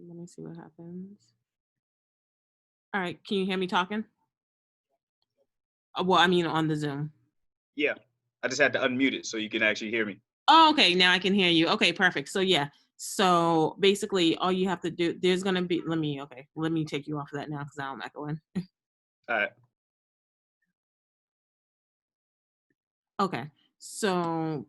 Let me see what happens. All right, can you hear me talking? Well, I mean on the Zoom. Yeah, I just had to unmute it so you can actually hear me. Oh, okay, now I can hear you. Okay, perfect. So yeah, so basically all you have to do, there's gonna be, let me take you off of that now because now I'm echoing. All right. Okay, so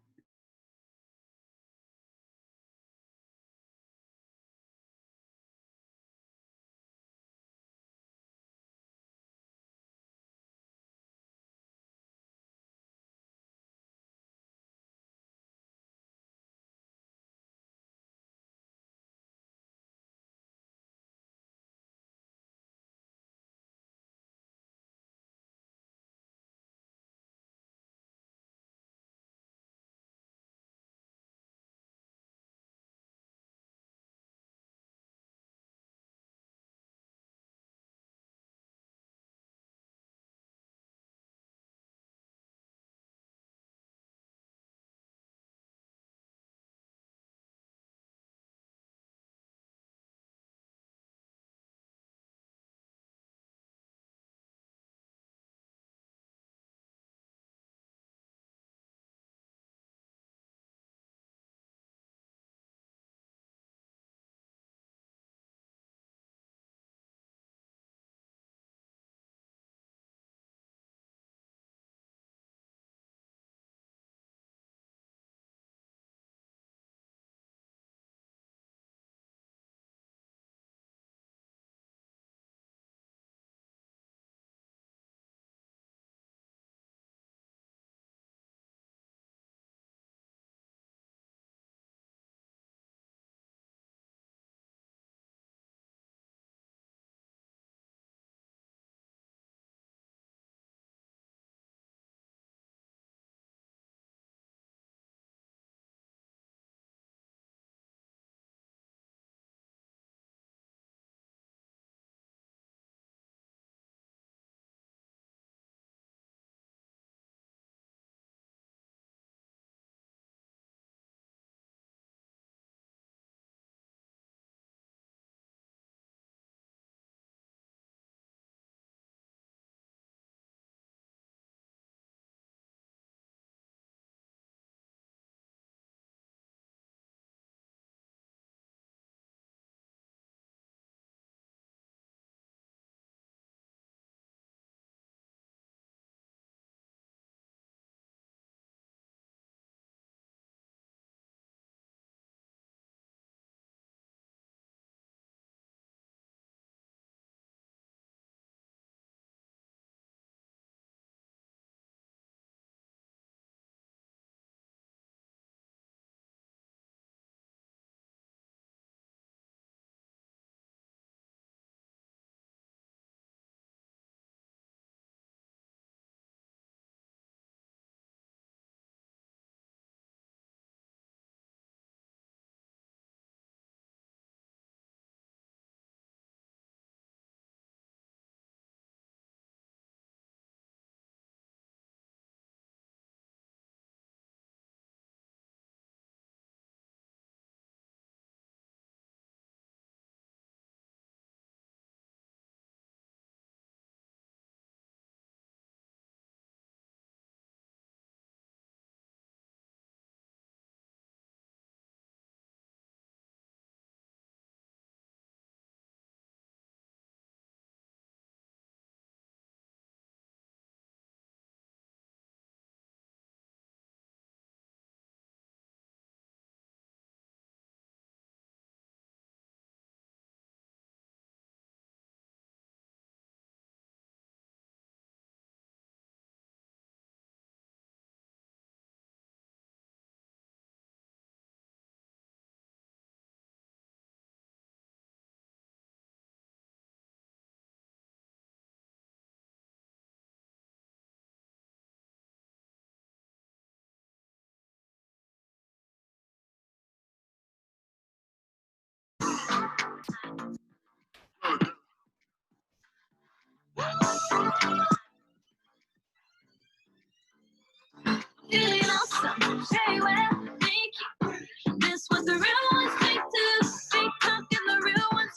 Feeling awesome, very well, thank you. This was the real one, take two. Straight talking, the real one,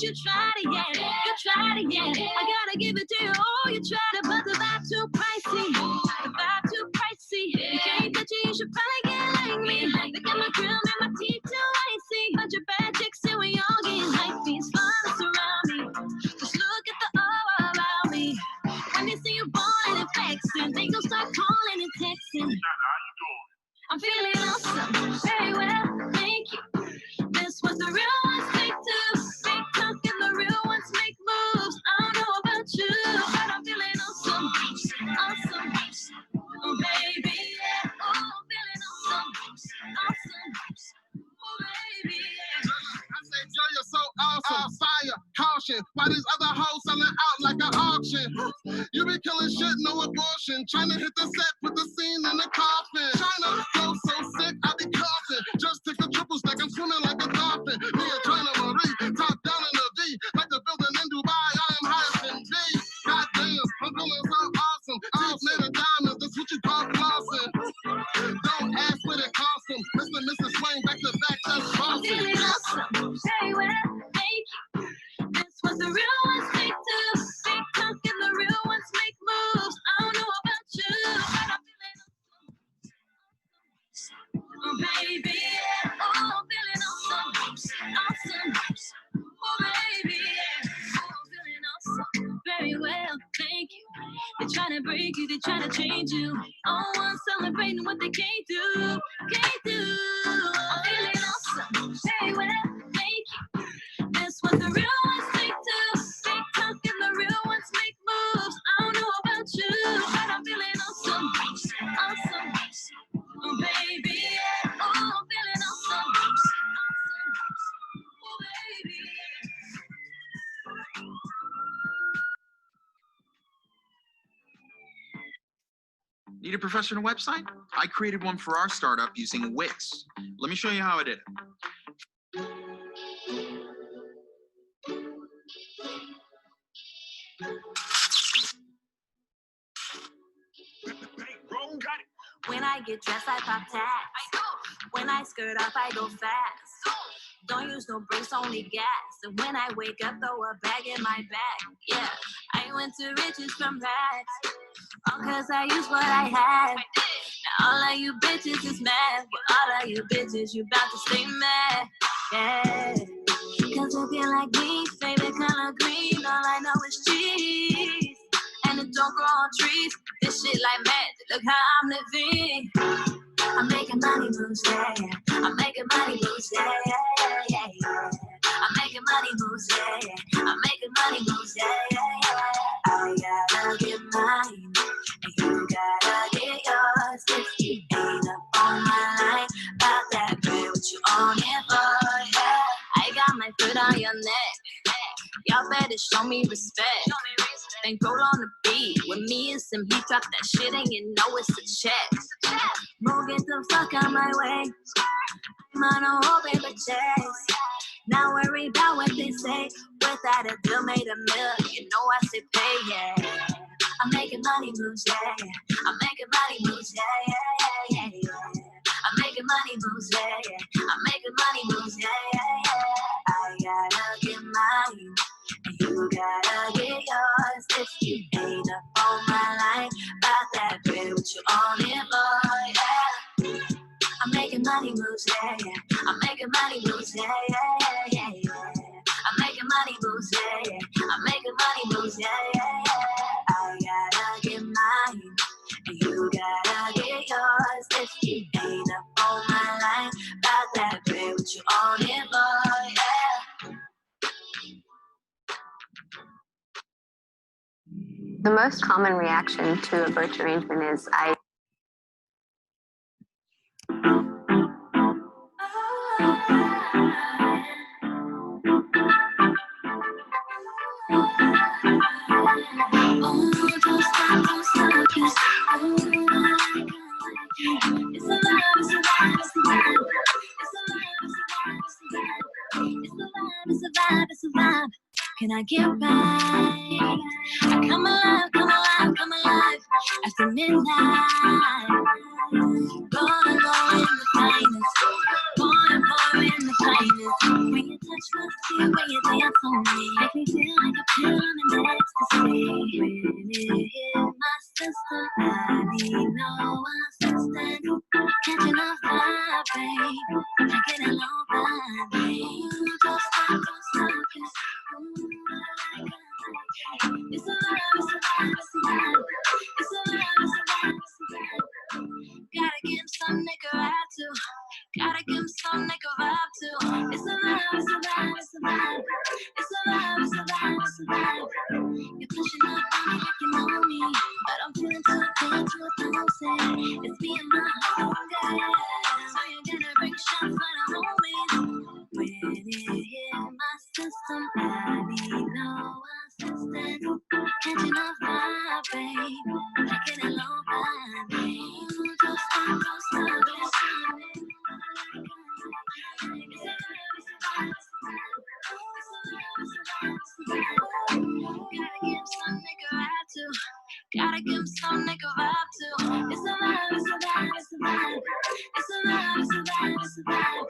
you tried it, yeah. You tried it, yeah. I gotta give it to you. Oh, you tried it, but the vibe too pricey. The vibe too pricey. You can't touch it, you should probably get like me. Look at my grill, man, my teeth too icy. Bunch of bad chicks and we all getting hype. These fun surround me. Just look at the aura around me. When they see you balling and flexing, they gon' start calling and texting. I'm feeling awesome, very well, thank you. This was the real ones take two. Big talk and the real ones make moves. I don't know about you, but I'm feeling awesome, awesome. Oh baby, yeah. Oh, I'm feeling awesome, awesome. Oh baby, yeah. I said, yo, you're so awesome. Fire, caution. Why these other hoes selling out like an auction? You be killing shit, no abortion. Trying to hit the set, put the scene in the coffin. China flow so sick, I be coughing. Just took a triple stack, I'm swimming like a dolphin. Me and China Marie, top down in the V. Like the building in Dubai, I am highest in V. Goddamn, I'm feeling so awesome. Teeth made of diamonds, that's what you call flossing. Don't ask what it cost them. Mr. and Mrs. Swain, back to back, that's I'm awesome. feeling awesome, very well, thank you. This was the real ones take two. Big talk and the real ones make moves. I don't know about you, but I'm feeling awesome. Oh baby, yeah. Oh, I'm feeling awesome, awesome. Oh baby, yeah. Oh, I'm feeling awesome, very well, thank you. They're trying to break you, they're trying to change you. All one celebrating what they can't do, can't do. I'm feeling awesome, very well, thank you. This was the real ones take two. Big talk and the real ones make moves. I don't know about you, but I'm feeling awesome, awesome. Oh baby, yeah. Oh, I'm feeling awesome, awesome. Oh baby, yeah. Need a professional website? I created one for our startup using Wix. Let me show you how I did it. When I get dressed, I pop tags. When I skirt off, I go fast. Don't use no brakes, only gas. And when I wake up, throw a bag in my bag. Yeah, I went to riches from rags. All cause I use what I had. Now all of you bitches is mad. Well, all of you bitches, you bout to stay mad. Yeah. Cause if you like me, favorite color green, all I know is cheese. And it don't grow on trees. This shit like magic, look how I'm living. I'm making money moves, yeah, yeah. I'm making money moves, yeah, yeah, yeah, yeah. I'm making money moves, yeah, yeah. I'm making money moves, yeah, yeah, yeah. I gotta get mine, and you gotta get yours. If you ain't up on my line, about that bread, what you on it for, yeah. I got my foot on your neck. Y'all better show me respect. Then roll on the beat with me and some heat. Drop that shit and you know it's a check. Move get the fuck out my way. I'm on a whole paper chase. Not worry about what they say. Without a deal made a mill, you know I say pay, yeah. I'm making money moves, yeah, yeah. I'm making money moves, yeah, yeah, yeah, yeah, yeah. I'm making money moves, yeah, yeah. I'm making money moves, yeah, yeah, yeah. I gotta get mine, and you gotta get yours. If you ain't up on my line, about that bread, what you on it for, yeah. I'm making money moves, yeah, yeah. I'm making money moves, yeah, yeah, yeah, yeah, yeah. I'm making money moves, yeah, yeah. I'm making money moves, yeah, yeah, yeah. I gotta get mine, and you gotta get yours. If you ain't up on my line, about that bread, what you on it for, yeah. The most common reaction to a birch arrangement is It's a vibe. Can I get right? I come alive, come alive, come alive after midnight. Gonna go in the finest, gonna pour in the finest. When you touch my the way you dance on me. Make me feel like a pill in ecstasy. When it hit my system, I need no assistance. Catching a vibe, babe. Taking it long vibe, babe. Don't stop, it's a vibe, it's a vibe, it's a vibe. It's a vibe, it's a vibe, it's a vibe. Gotta give him some nigga ride to. Gotta give him some nigga vibe to. It's a vibe, it's a vibe, it's a vibe. It's a vibe, it's a vibe, it's a vibe. You're pushing up on me like you know me, but I'm feeling too good to oppose it. It's me and my hunger, so you're gonna bring shots for the homies. When it hit my system, I need no assistance. Catching a vibe, babe. Taking it long vibe, babe. Don't stop, don't stop, don't stop. Gotta give him some nigga vibe too. It's a vibe, it's a vibe, it's a vibe. It's a vibe, it's a vibe, it's a vibe.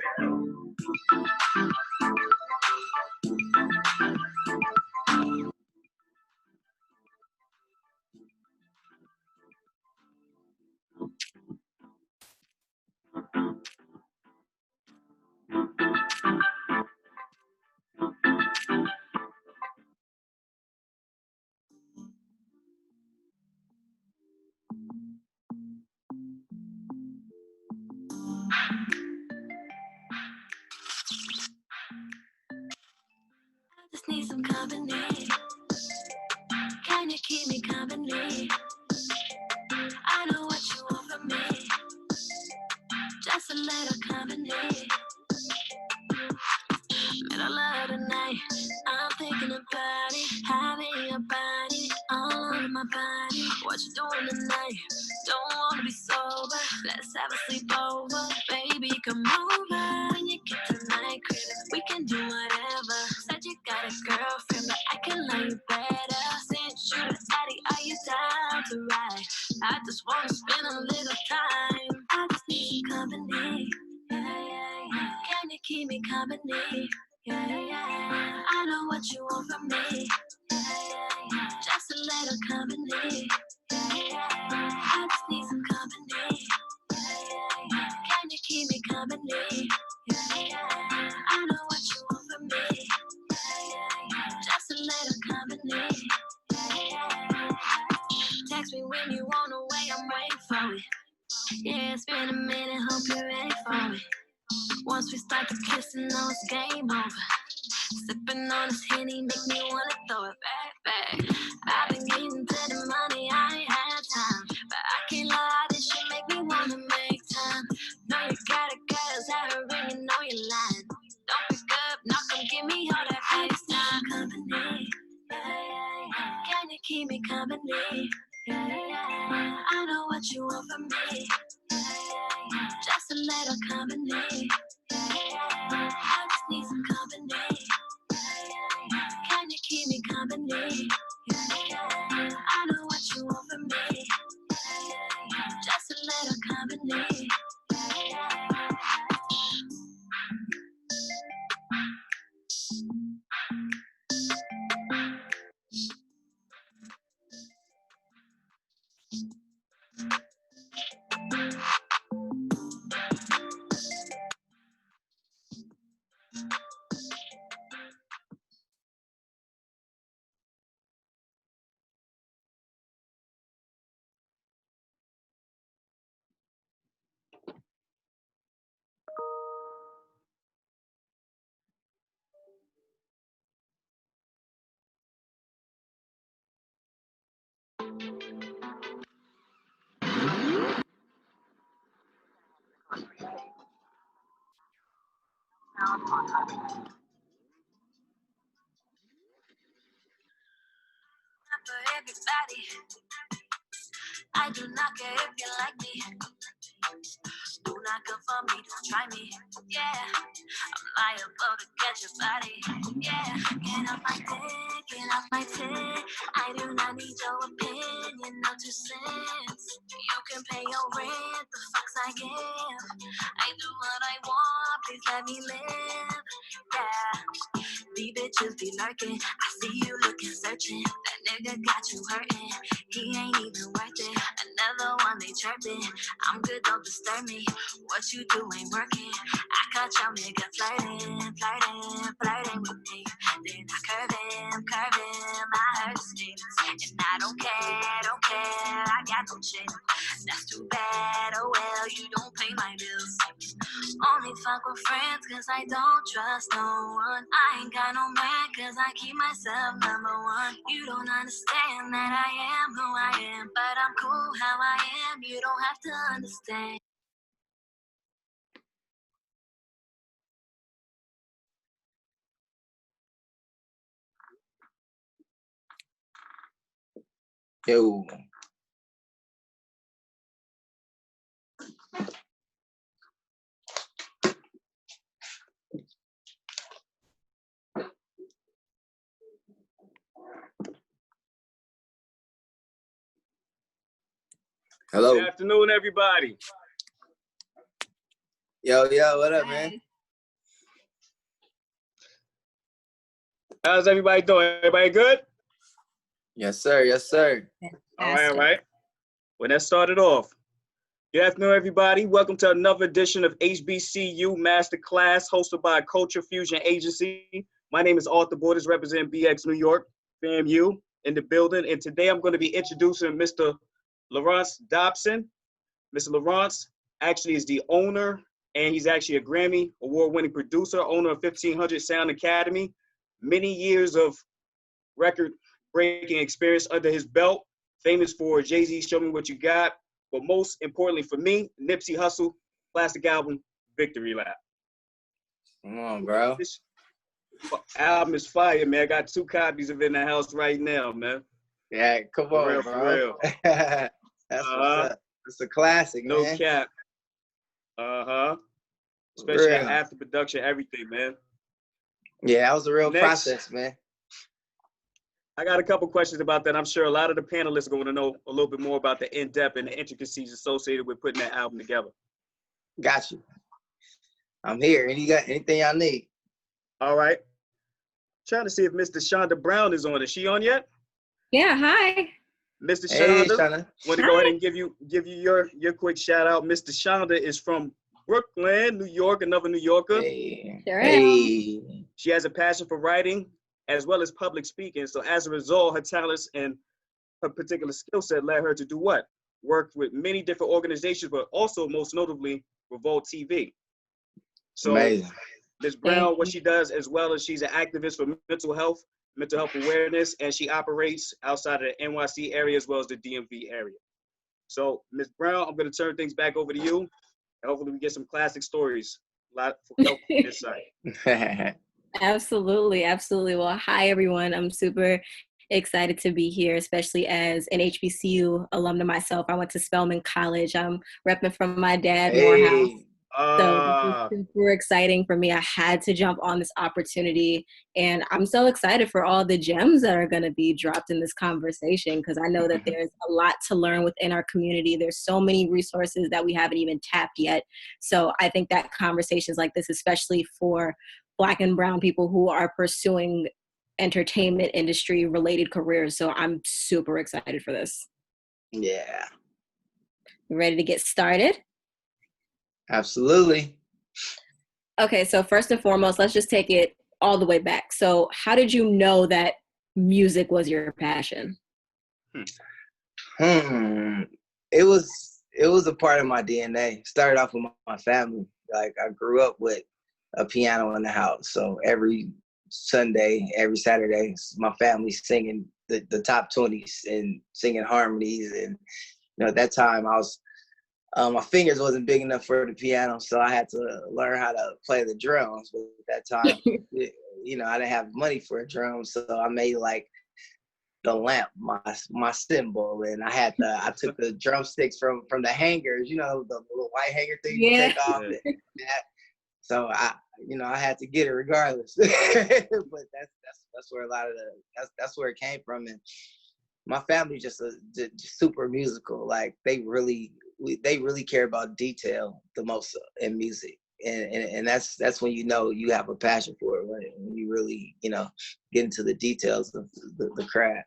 I just need some company. Can you keep me company? I know what you want from me. Just a little company. Middle of the night, I'm thinking about it. Having your body all on my body. What you doing tonight? Don't wanna be sober. Let's have a sleepover. Baby, come over. When you get to my crib, we can do whatever. Said you got a girlfriend, but I can love you better. Since you're the daddy, are you down to ride? I just wanna spend a little time. I just need some company. Yeah, yeah, yeah. Can you keep me company? Yeah, yeah. I know what you want from me. Yeah, yeah, yeah. Just a little company. Yeah, yeah. I just need some company. Yeah, yeah, yeah. Can you keep me company? Yeah, yeah. I know what you want from me. Yeah, yeah, yeah. Just a little company. Yeah, yeah. Text me when you on the way, I'm waiting for it. Yeah, it's been a minute, hope you're ready for me. Once we start to kissing, know it's game over. Sipping on this Henny make me wanna throw it back. I've been getting to the money, I ain't had time, but I can't lie, this shit make me wanna make time. Know you got a girl's out her ring, you know you're lying. Don't pick up, no, come give me all that FaceTime. Company, yeah, yeah, yeah. Can you keep me company? Yeah, yeah. I know what you want from me. Yeah, yeah, yeah. Just a little company. Yeah, yeah. I just need some company. Yeah, yeah, yeah. Can you keep me company? Yeah, yeah. I know what you want from me. Yeah, yeah, yeah. Just a little company. Yeah, yeah. For everybody, I do not care if you like me. Do not come for me, don't try me. Yeah, I'm liable to catch your body. Yeah, get off my dick, get off my dick. I do not need your opinion, no 2 cents. You can pay your rent, the fucks I give. I do what I want, please let me live. Yeah, these bitches be lurking. I see you looking, searching. That nigga got you hurting. He ain't even worth it. Another one they chirping. I'm good, don't disturb me. What you do ain't working. I caught your nigga flirting with me. Then I curve him, I hurt his feelings. And I don't care, I got no chill. That's too bad, oh well, you don't pay my bills. Only fuck with friends cause I don't trust no one. I ain't got no man cause I keep myself number one. You don't understand that I am who I am, but I'm cool how I am, you don't have to understand. Yo. Hello. Good afternoon, everybody. Yo, what up, man? How's everybody doing? Everybody good? Yes, sir. All right. Well, let's start it off. Good afternoon, everybody. Welcome to another edition of HBCU Masterclass, hosted by Culture Fusion Agency. My name is Arthur Borders, representing BX New York, FAMU, in the building. And today I'm going to be introducing Mr. Larrance Dopson. Mr. Larrance actually is the owner, and he's actually a Grammy award-winning producer, owner of 1500 Sound Academy. Many years of record-breaking experience under his belt, famous for Jay-Z, Show Me What You Got, but most importantly for me, Nipsey Hussle, classic album, Victory Lap. Come on, bro. This album is fire, man. I got 2 copies of it in the house right now, man. Yeah, come on, real, bro. For real. That's what's up. It's a classic, no man. cap. Especially that after production, everything, man. Yeah, that was a real Next, process, man. I got a couple questions about that. I'm sure a lot of the panelists are going to know a little bit more about the in-depth and the intricacies associated with putting that album together. Got you. I'm here. You got anything y'all need? All right. Trying to see if Mr. Shonda Brown is on. Is she on yet? Yeah, hi. Mr. Hey, Shonda, Shonda. want to go ahead and give you your quick shout out. Mr. Shonda is from Brooklyn, New York, another New Yorker. Hey. Sure Hey. She has a passion for writing as well as public speaking. So as a result, her talents and her particular skill set led her to do what? Work with many different organizations, but also most notably Revolt TV. So Amazing. Ms. Brown, what she does as well as she's an activist for mental health awareness, and she operates outside of the NYC area as well as the DMV area. So Ms. Brown, I'm going to turn things back over to you. And hopefully we get some classic stories, a lot for help and insight. Absolutely. Well, hi, everyone. I'm super excited to be here, especially as an HBCU alumna myself. I went to Spelman College. I'm repping from my dad, Morehouse. So this is super exciting for me. I had to jump on this opportunity, and I'm so excited for all the gems that are going to be dropped in this conversation, because I know that there's a lot to learn within our community. There's so many resources that we haven't even tapped yet. So I think that conversations like this, especially for Black and brown people who are pursuing entertainment industry related careers. So I'm super excited for this. Yeah. Ready to get started? Absolutely. Okay, so first and foremost, let's just take it all the way back. So how did you know that music was your passion? It was a part of my DNA. Started off with my family. Like, I grew up with a piano in the house. So every Sunday, every Saturday, my family singing the top 20s and singing harmonies. And at that time I was my fingers wasn't big enough for the piano, so I had to learn how to play the drums. But at that time, I didn't have money for a drum, so I made like the lamp my symbol, and I took the drumsticks from the hangers, the little white hanger thing you take off. So I had to get it regardless. But that's where a lot of that's where it came from. And my family just super musical. Like they really care about detail the most in music. and that's when you know you have a passion for it, when you really, you know, get into the details of the craft.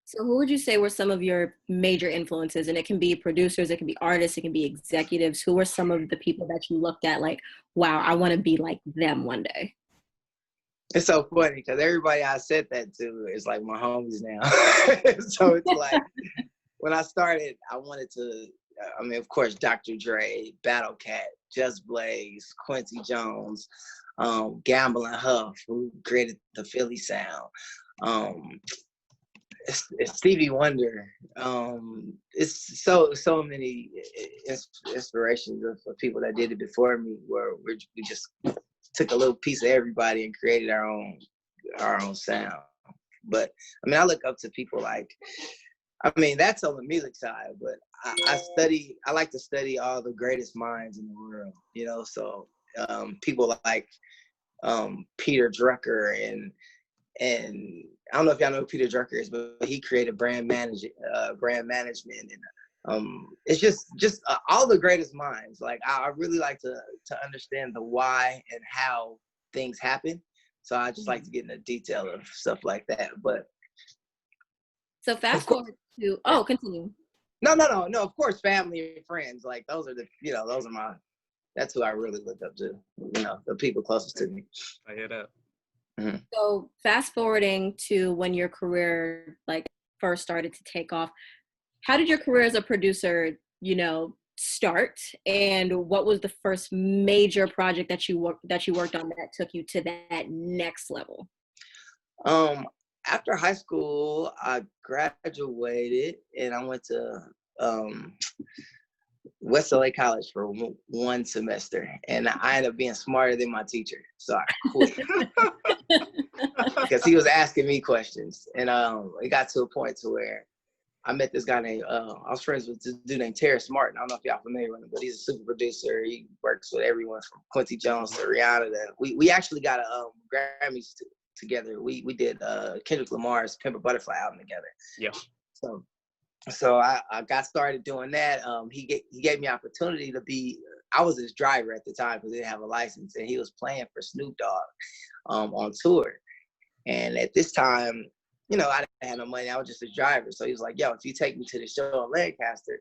So who would you say were some of your major influences? And it can be producers, it can be artists, it can be executives. Who were some of the people that you looked at like, wow, I want to be like them one day? It's so funny because everybody I said that to is like my homies now. So it's like, when I started, I wanted to, I mean, of course, Dr. Dre, Battle Cat, Just Blaze, Quincy Jones, Gamble and Huff, who created the Philly sound. It's Stevie Wonder. It's so many inspirations of people that did it before me, where we just took a little piece of everybody and created our own sound. But I mean, I look up to people like, I mean, that's on the music side, but I like to study all the greatest minds in the world, you know. So people like Peter Drucker and I don't know if y'all know who Peter Drucker is, but he created brand management, and it's just all the greatest minds. Like I really like to understand the why and how things happen. So I just like to get in the detail of stuff like that. But so fast forward to continue. No. Of course, family and friends, like those are that's who I really look up to. You know, the people closest to me. I hear that. Mm-hmm. So fast forwarding to when your career like first started to take off, how did your career as a producer, you know, start? And what was the first major project that you worked on that took you to that next level? After high school, I graduated and I went to West LA College for one semester, and I ended up being smarter than my teacher, so I quit because he was asking me questions, and it got to a point to where I met this guy named I was friends with this dude named Terrence Martin. I don't know if y'all familiar with him, but he's a super producer. He works with everyone from Quincy Jones to Rihanna. We actually got a Grammys together. We did Kendrick Lamar's Pimp a Butterfly album together. Yeah. So I got started doing that. He gave me opportunity to be. I was his driver at the time because he didn't have a license, and he was playing for Snoop Dogg on tour. And at this time, you know, I didn't have no money. I was just a driver. So he was like, "Yo, if you take me to the show in Lancaster,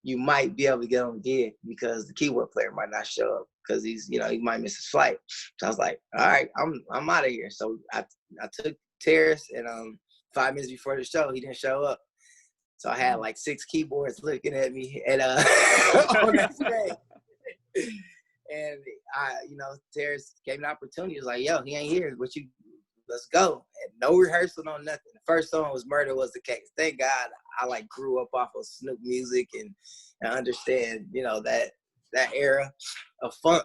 you might be able to get on the gig because the keyboard player might not show up because he might miss his flight." So I was like, "All right, I'm out of here." So I took Terrace, and 5 minutes before the show, he didn't show up. So I had like 6 keyboards looking at me and on that stage. And Terrace gave me an opportunity. He was like, "Yo, he ain't here. Let's go." And no rehearsal, no nothing. The first song was Murder Was the Case. Thank God I like grew up off of Snoop music and understand, you know, that era of funk.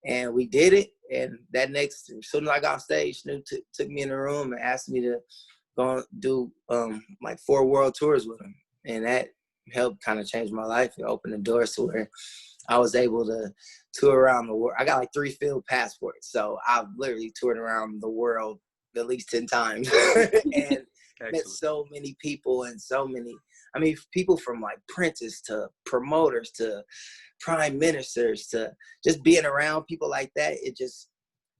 And we did it. And as soon as I got off stage, Snoop took me in the room and asked me to go do like 4 world tours with him. And that helped kind of change my life and open the doors to where I was able to tour around the world. I got like 3 field passports. So I've literally toured around the world at least 10 times and met so many people and people from like Princes to promoters to prime ministers to just being around people like that. It just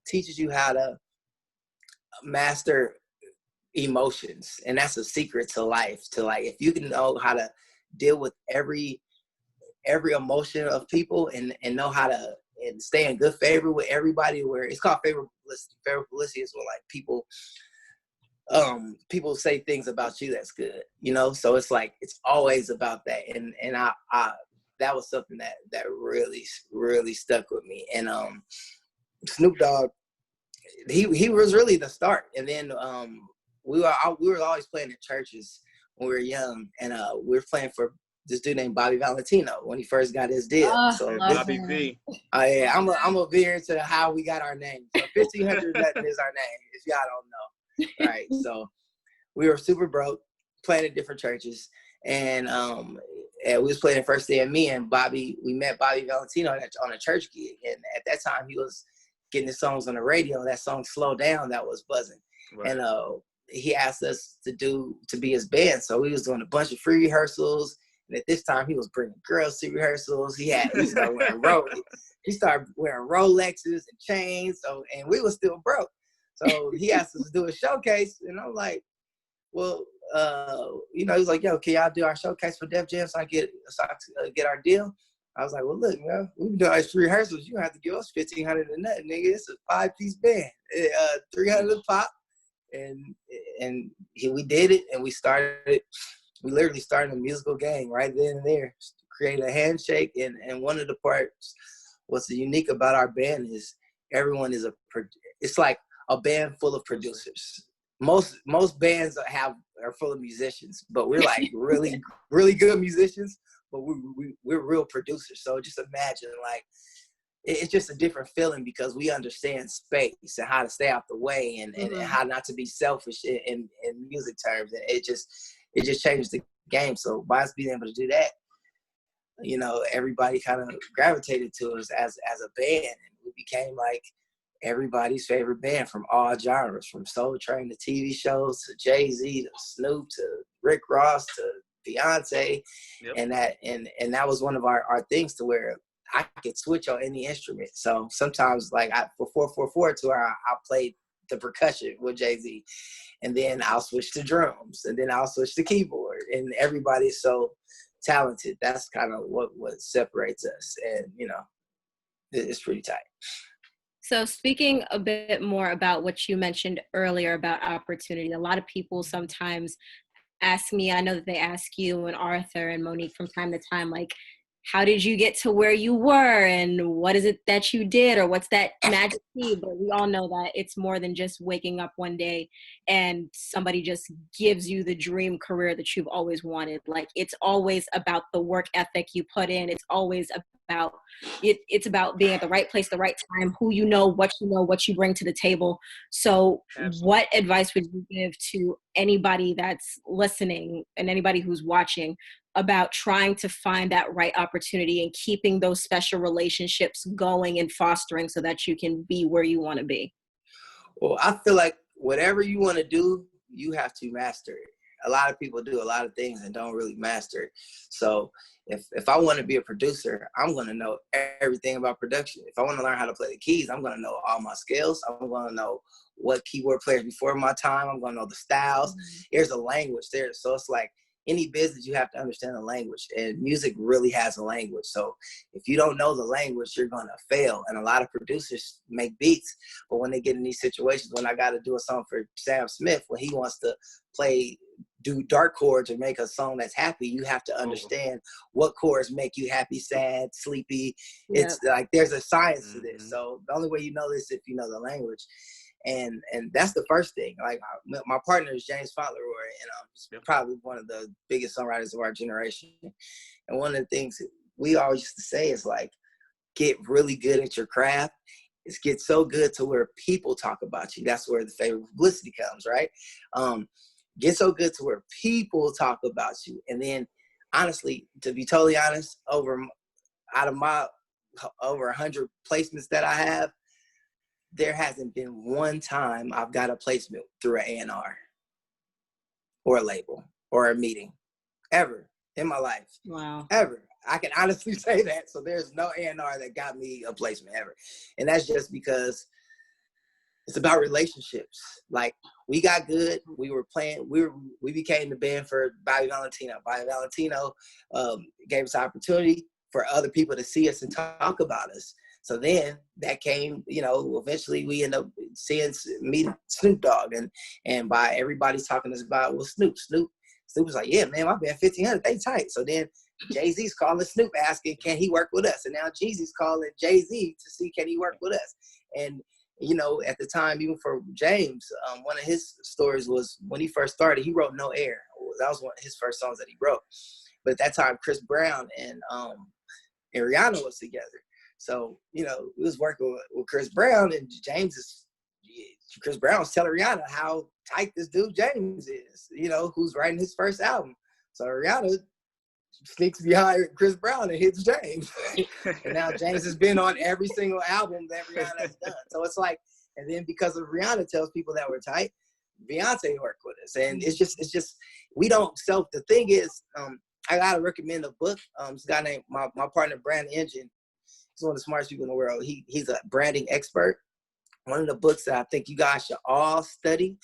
teaches you how to master emotions, and that's a secret to life. To like, if you can know how to deal with every emotion of people and know how to and stay in good favor with everybody, where it's called favorable publicity is when like people say things about you that's good, you know. So it's like it's always about that, and I that was something that really stuck with me. And Snoop Dogg, he was really the start, and then we were always playing in churches when we were young, and we were playing for this dude named Bobby Valentino when he first got his deal. So Bobby V. Yeah, I'm a veer to how we got our name. So 1500 nothing is our name, if y'all don't know. Right. So we were super broke, playing at different churches, and we was playing the first day, and me and Bobby, we met Bobby Valentino on a church gig, and at that time he was getting his songs on the radio. That song "Slow Down" that was buzzing, right. And he asked us to be his band. So we was doing a bunch of free rehearsals, And at this time, he was bringing girls to rehearsals. He started wearing Rolexes and chains. So, and we were still broke. So he asked us to do a showcase, and I'm like, well, he was like, yo, can y'all do our showcase for Def Jam so I get our deal? I was like, well, look, man, we've been doing extra rehearsals. You have to give us $1,500 a nut, nigga. It's a 5-piece band, $300 a pop, and we did it, and we literally started a musical game right then and there. Created a handshake, and one of the parts, what's unique about our band is everyone is it's like a band full of producers. Most bands are full of musicians, but we're like really, really good musicians, but we're real producers. So just imagine, like, it's just a different feeling because we understand space and how to stay out the way and how not to be selfish in music terms. And it just changes the game. So by us being able to do that, everybody kind of gravitated to us as a band, and we became like everybody's favorite band from all genres, from Soul Train to TV shows to Jay-Z to Snoop to Rick Ross to Beyonce. Yep. And that was one of our things, to where I could switch on any instrument. So sometimes, like, for 444 tour, I played the percussion with Jay-Z, and then I'll switch to drums, and then I'll switch to keyboard, and everybody's so talented. That's kind of what separates us, and it's pretty tight. So speaking a bit more about what you mentioned earlier about opportunity, a lot of people sometimes ask me, I know that they ask you and Arthur and Monique from time to time, like, how did you get to where you were, and what is it that you did, or what's that magic key? But we all know that it's more than just waking up one day and somebody just gives you the dream career that you've always wanted. Like, it's always about the work ethic you put in. It's always about it's about being at the right place, the right time, what you bring to the table. So absolutely. What advice would you give to anybody that's listening and anybody who's watching about trying to find that right opportunity and keeping those special relationships going and fostering so that you can be where you want to be? Well, I feel like whatever you want to do, you have to master it. A lot of people do a lot of things and don't really master it. So if I want to be a producer, I'm going to know everything about production. If I want to learn how to play the keys, I'm going to know all my skills. I'm going to know what keyboard players before my time. I'm going to know the styles. There's a language there. So it's like any business, you have to understand the language, and music really has a language. So if you don't know the language, you're going to fail. And a lot of producers make beats, but when they get in these situations, when I got to do a song for Sam Smith, when he wants to do dark chords or make a song that's happy, you have to understand what chords make you happy, sad, sleepy. Yep. It's like there's a science to this. So the only way you know this is if you know the language. And that's the first thing. Like, my partner is James Fauntleroy, and he's probably one of the biggest songwriters of our generation. And one of the things we always used to say is, like, get really good at your craft. It's get so good to where people talk about you. That's where the favorite publicity comes, right? Get so good to where people talk about you. And then, honestly, to be totally honest, out of my over 100 placements that I have, there hasn't been one time I've got a placement through an A&R or a label or a meeting ever in my life. Wow. Ever. I can honestly say that. So there's no A&R that got me a placement ever. And that's just because it's about relationships. Like, we got good. We were playing. We became the band for Bobby Valentino. Bobby Valentino gave us opportunity for other people to see us and talk about us. So then that came, eventually we end up meeting Snoop Dogg, and by everybody's talking to us about, well, Snoop was like, yeah, man, my band 1,500, they tight. So then Jay-Z's calling Snoop asking, can he work with us? And now Jeezy's calling Jay-Z to see, can he work with us? And, at the time, even for James, one of his stories was when he first started, he wrote No Air. That was one of his first songs that he wrote. But at that time, Chris Brown and Rihanna was together. So, we was working with Chris Brown, and Chris Brown was telling Rihanna how tight this dude James is, who's writing his first album. So Rihanna sneaks behind Chris Brown and hits James. And now James has been on every single album that Rihanna has done. So it's like, and then because of Rihanna tells people that we're tight, Beyonce worked with us. And it's just, we don't the thing is, I gotta recommend a book. This guy named my partner, Brand Engine. He's one of the smartest people in the world. He's a branding expert. One of the books that I think you guys should all study,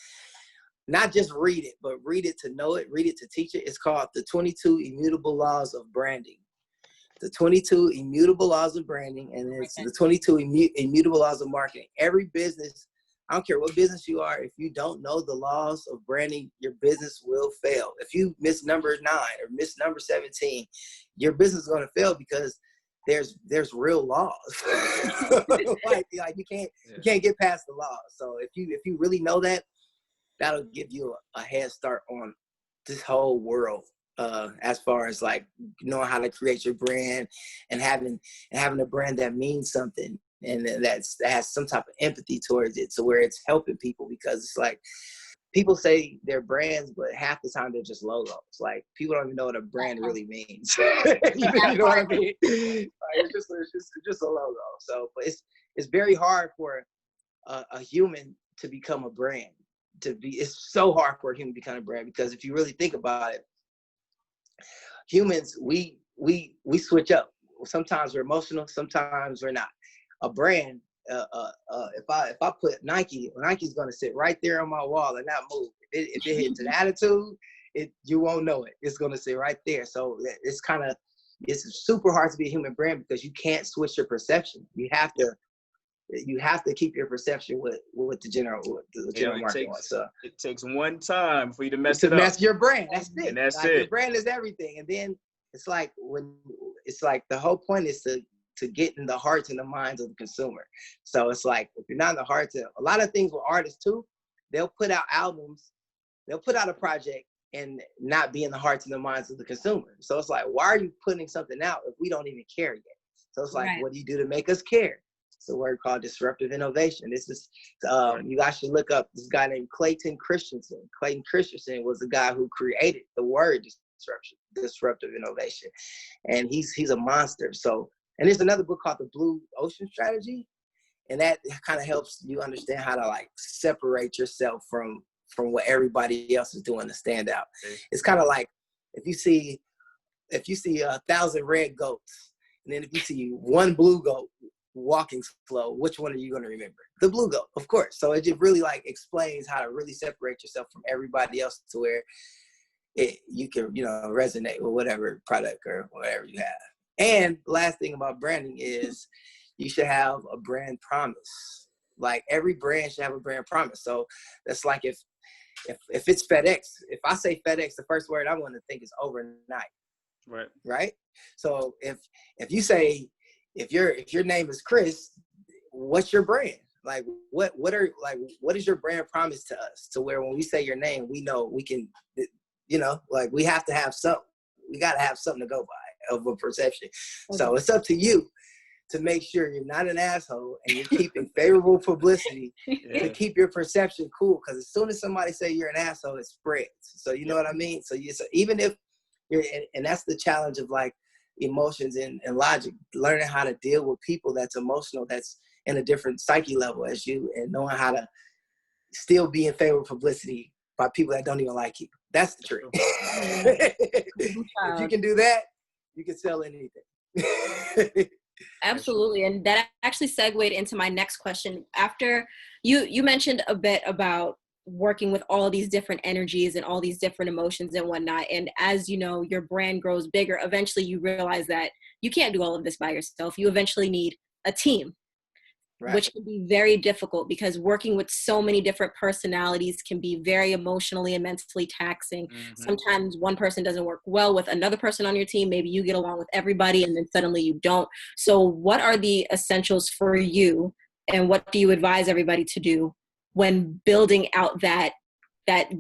not just read it, but read it to know it, read it to teach it. It's called The 22 Immutable Laws of Branding. The 22 Immutable Laws of Branding, and it's the 22 Immutable Laws of Marketing. Every business, I don't care what business you are, if you don't know the laws of branding, your business will fail. If you miss number 9 or miss number 17, your business is going to fail because there's real laws. like you can't get past the laws. So if you really know that, that'll give you a head start on this whole world. As far as like knowing how to create your brand and having a brand that means something and that has some type of empathy towards it, so where it's helping people, because it's like people say they're brands, but half the time they're just logos. Like people don't even know what a brand really means. you know what I mean? Like, it's just a logo. So, but it's very hard for a human to become a brand. It's so hard for a human to become a brand, because if you really think about it, humans, we switch up. Sometimes we're emotional, sometimes we're not. A brand, if I put Nike's gonna sit right there on my wall and not move. If it hits an attitude, you won't know it. It's gonna sit right there. So it's super hard to be a human brand, because you can't switch your perception. You have to keep your perception with the general market. So it takes one time for you to mess your brand. That's it. And that's like, it. Your brand is everything. And then it's like the whole point is to get in the hearts and the minds of the consumer. So it's like, if you're not in the hearts of a lot of things with artists too, they'll put out albums, they'll put out a project and not be in the hearts and the minds of the consumer. So it's like, why are you putting something out if we don't even care yet? So it's like, What do you do to make us care? It's a word called disruptive innovation. This is, you guys should look up this guy named Clayton Christensen. Clayton Christensen was the guy who created the word disruptive innovation. And he's a monster. So, and there's another book called The Blue Ocean Strategy. And that kind of helps you understand how to like separate yourself from what everybody else is doing to stand out. Okay. It's kind of like if you see 1,000 red goats, and then if you see one blue goat walking slow, which one are you going to remember? The blue goat, of course. So it just really like explains how to really separate yourself from everybody else, to where you can, resonate with whatever product or whatever you have. And the last thing about branding is you should have a brand promise. Like every brand should have a brand promise. So that's like if it's FedEx, if I say FedEx, the first word I want to think is overnight. Right. So if you say, if your name is Chris, what's your brand? Like what is your brand promise to us, to where when we say your name, we know we can, like we have to have something. We got to have something to go by of a perception. Okay. So it's up to you to make sure you're not an asshole and you're keeping favorable publicity to keep your perception cool. Because as soon as somebody say you're an asshole, it spreads. So you know what I mean? So even if you're, and that's the challenge of like emotions and logic, learning how to deal with people that's emotional, that's in a different psyche level as you, and knowing how to still be in favorable publicity by people that don't even like you. That's the trick. If you can do that, you can sell anything. Absolutely. And that actually segued into my next question. After you mentioned a bit about working with all these different energies and all these different emotions and whatnot. And as you know, your brand grows bigger, eventually you realize that you can't do all of this by yourself. You eventually need a team. Right. Which can be very difficult, because working with so many different personalities can be very emotionally and mentally taxing. Mm-hmm. Sometimes one person doesn't work well with another person on your team. Maybe you get along with everybody and then suddenly you don't. So what are the essentials for you, and what do you advise everybody to do when building out that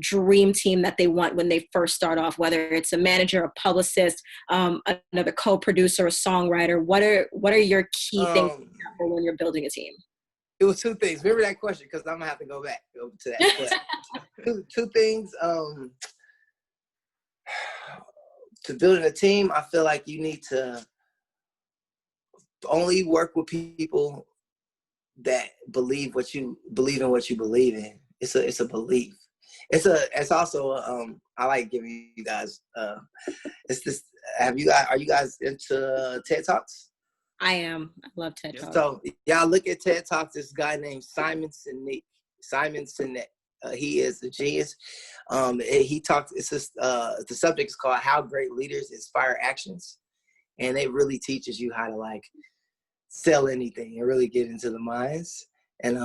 dream team that they want when they first start off, whether it's a manager, a publicist, another co-producer, a songwriter? What are your key things for when you're building a team? It was two things. Remember that question, because I'm gonna have to go back to that. two things. To building a team, I feel like you need to only work with people that believe in what you believe in. It's a belief. It's also I like giving you guys it's this are you guys into TED Talks? I am. I love TED Talks. So y'all look at TED Talks. This guy named Simon Sinek. He is a genius. He talks. It's just the subject is called "How Great Leaders Inspire Actions," and it really teaches you how to like sell anything and really get into the minds. And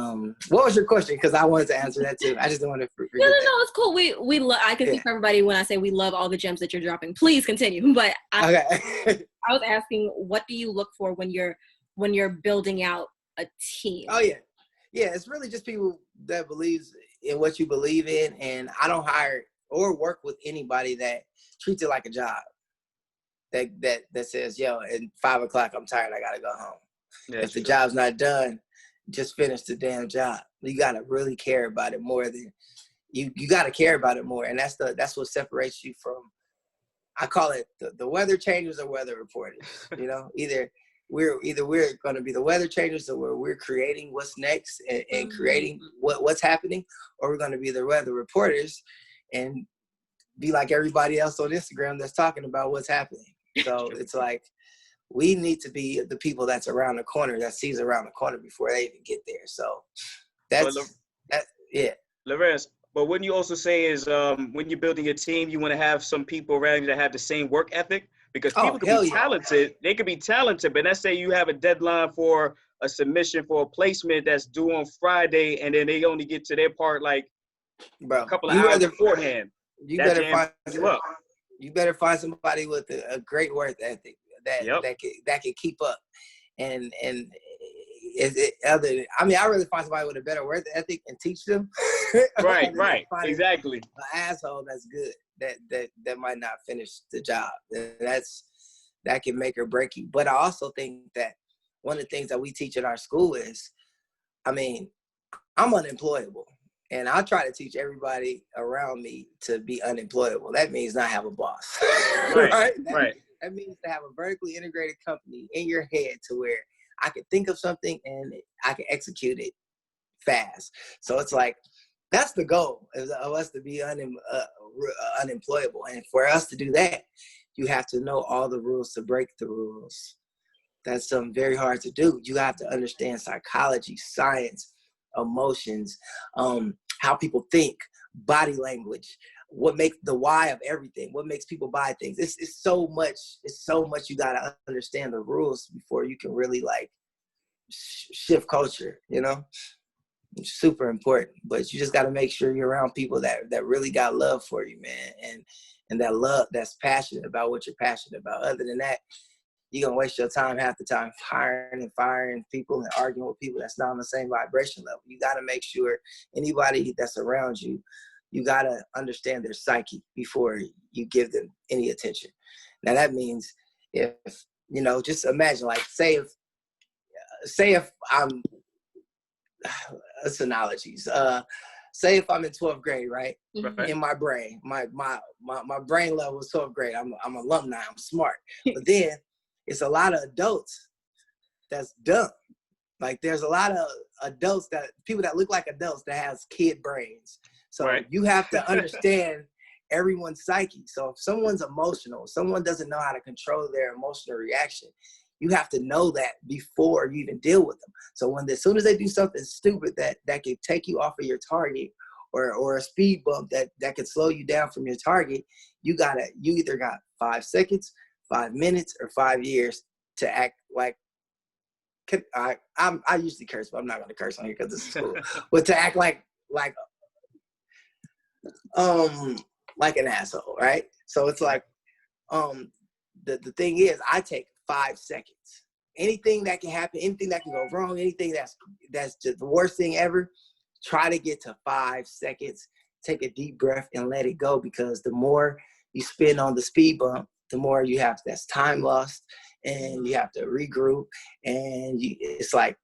what was your question? Because I wanted to answer that too. I just don't want to forget. No, it's cool. We love. I can speak for everybody when I say we love all the gems that you're dropping. Please continue. But Okay. I was asking, what do you look for when you're building out a team? Oh yeah. It's really just people that believes in what you believe in, and I don't hire or work with anybody that treats it like a job. That says, yo, at 5 o'clock I'm tired, I gotta go home. Yeah, if the job's not done, just finish the damn job. You gotta really care about it more than you gotta care about it more, and that's what separates you from. I call it the weather changers or weather reporters. You know, either we're going to be the weather changers, or we're creating what's next and creating what's happening, or we're going to be the weather reporters and be like everybody else on Instagram that's talking about what's happening. So it's like we need to be the people that's around the corner, that sees around the corner before they even get there. So that's yeah. Larrance, but wouldn't you also say is when you're building a team, you want to have some people around you that have the same work ethic? Because people can be talented. They could be talented, but let's say you have a deadline for a submission for a placement that's due on Friday, and then they only get to their part like a couple of hours beforehand. You better find somebody with a great work ethic that can keep up. And I really find somebody with a better work ethic and teach them. Right, exactly. An asshole that's good that might not finish the job. That can make or break you. But I also think that one of the things that we teach at our school is, I'm unemployable. And I try to teach everybody around me to be unemployable. That means not have a boss. Right? That means to have a vertically integrated company in your head to where I can think of something and I can execute it fast. So it's like, that's the goal of us to be unemployable. And for us to do that, you have to know all the rules to break the rules. That's something very hard to do. You have to understand psychology, science, emotions, how people think, body language, what makes the why of everything, what makes people buy things. It's so much you got to understand the rules before you can really like shift culture, you know? It's super important, but you just got to make sure you're around people that really got love for you, man. And that love that's passionate about what you're passionate about. Other than that, you're going to waste your time half the time hiring and firing people and arguing with people that's not on the same vibration level. You got to make sure anybody that's around you, you got to understand their psyche before you give them any attention. Now that means if, just imagine, like, say if I'm, it's analogies. Say if I'm in 12th grade, right? In my brain, my brain level is 12th grade. I'm alumni, I'm smart. But then it's a lot of adults that's dumb. Like there's a lot of adults people that look like adults that has kid brains. So you have to understand everyone's psyche. So if someone's emotional, someone doesn't know how to control their emotional reaction, you have to know that before you even deal with them. So as soon as they do something stupid that can take you off of your target, or a speed bump that could slow you down from your target, you either got 5 seconds, 5 minutes, or 5 years to act like. I usually curse, but I'm not gonna curse on here because this is cool. But to act like an asshole, right? So it's like, the thing is, I take 5 seconds. Anything that can happen, anything that can go wrong, anything that's just the worst thing ever, try to get to 5 seconds, take a deep breath and let it go, because the more you spend on the speed bump, the more that's time lost, and you have to regroup, and it's like,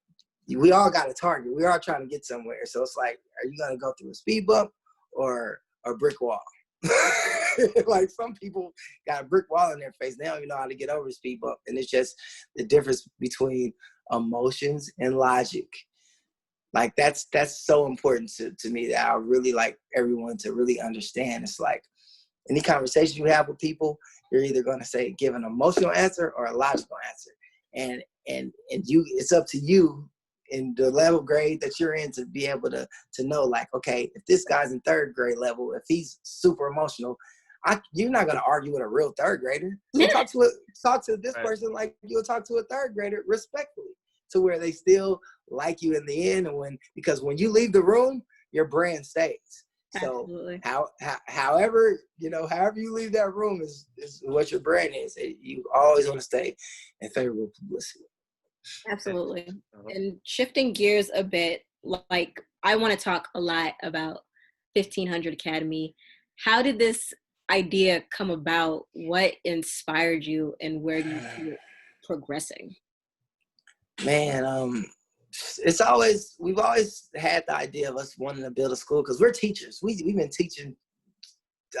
we all got a target. We're all trying to get somewhere. So it's like, are you going to go through a speed bump or a brick wall? Like some people got a brick wall in their face. They don't even know how to get over a speed bump. And it's just the difference between emotions and logic. Like that's so important to me, that I really like everyone to really understand. It's like, any conversation you have with people, you're either going to give an emotional answer or a logical answer. And it's up to you in the level grade that you're in to be able to know, like, okay, if this guy's in third grade level, if he's super emotional, you're not going to argue with a real third grader. So talk to this person like you'll talk to a third grader respectfully, to where they still like you in the end. And because when you leave the room, your brand stays. So however you leave that room is what your brand is. You always want to stay in favorable publicity. Absolutely. And shifting gears a bit, like, I want to talk a lot about 1500 Academy. How did this idea come about? What inspired you, and where do you see it progressing? Man, we've always had the idea of us wanting to build a school, because we're teachers. We've been teaching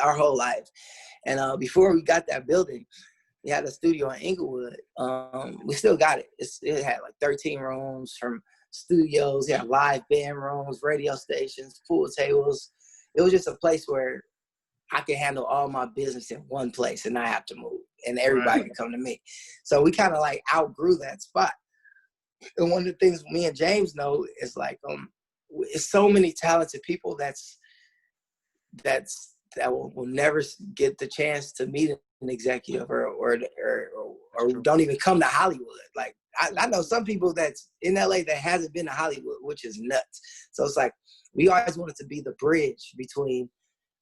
our whole life. And before we got that building, we had a studio in Inglewood. We still got it. It had like 13 rooms from studios. It had live band rooms, radio stations, pool tables. It was just a place where I could handle all my business in one place and not have to move, and everybody could come to me. So we kind of like outgrew that spot. And one of the things me and James know is like, it's so many talented people that will never get the chance to meet an executive or don't even come to Hollywood. Like, I know some people that's in LA that hasn't been to Hollywood, which is nuts. So it's like, we always wanted to be the bridge between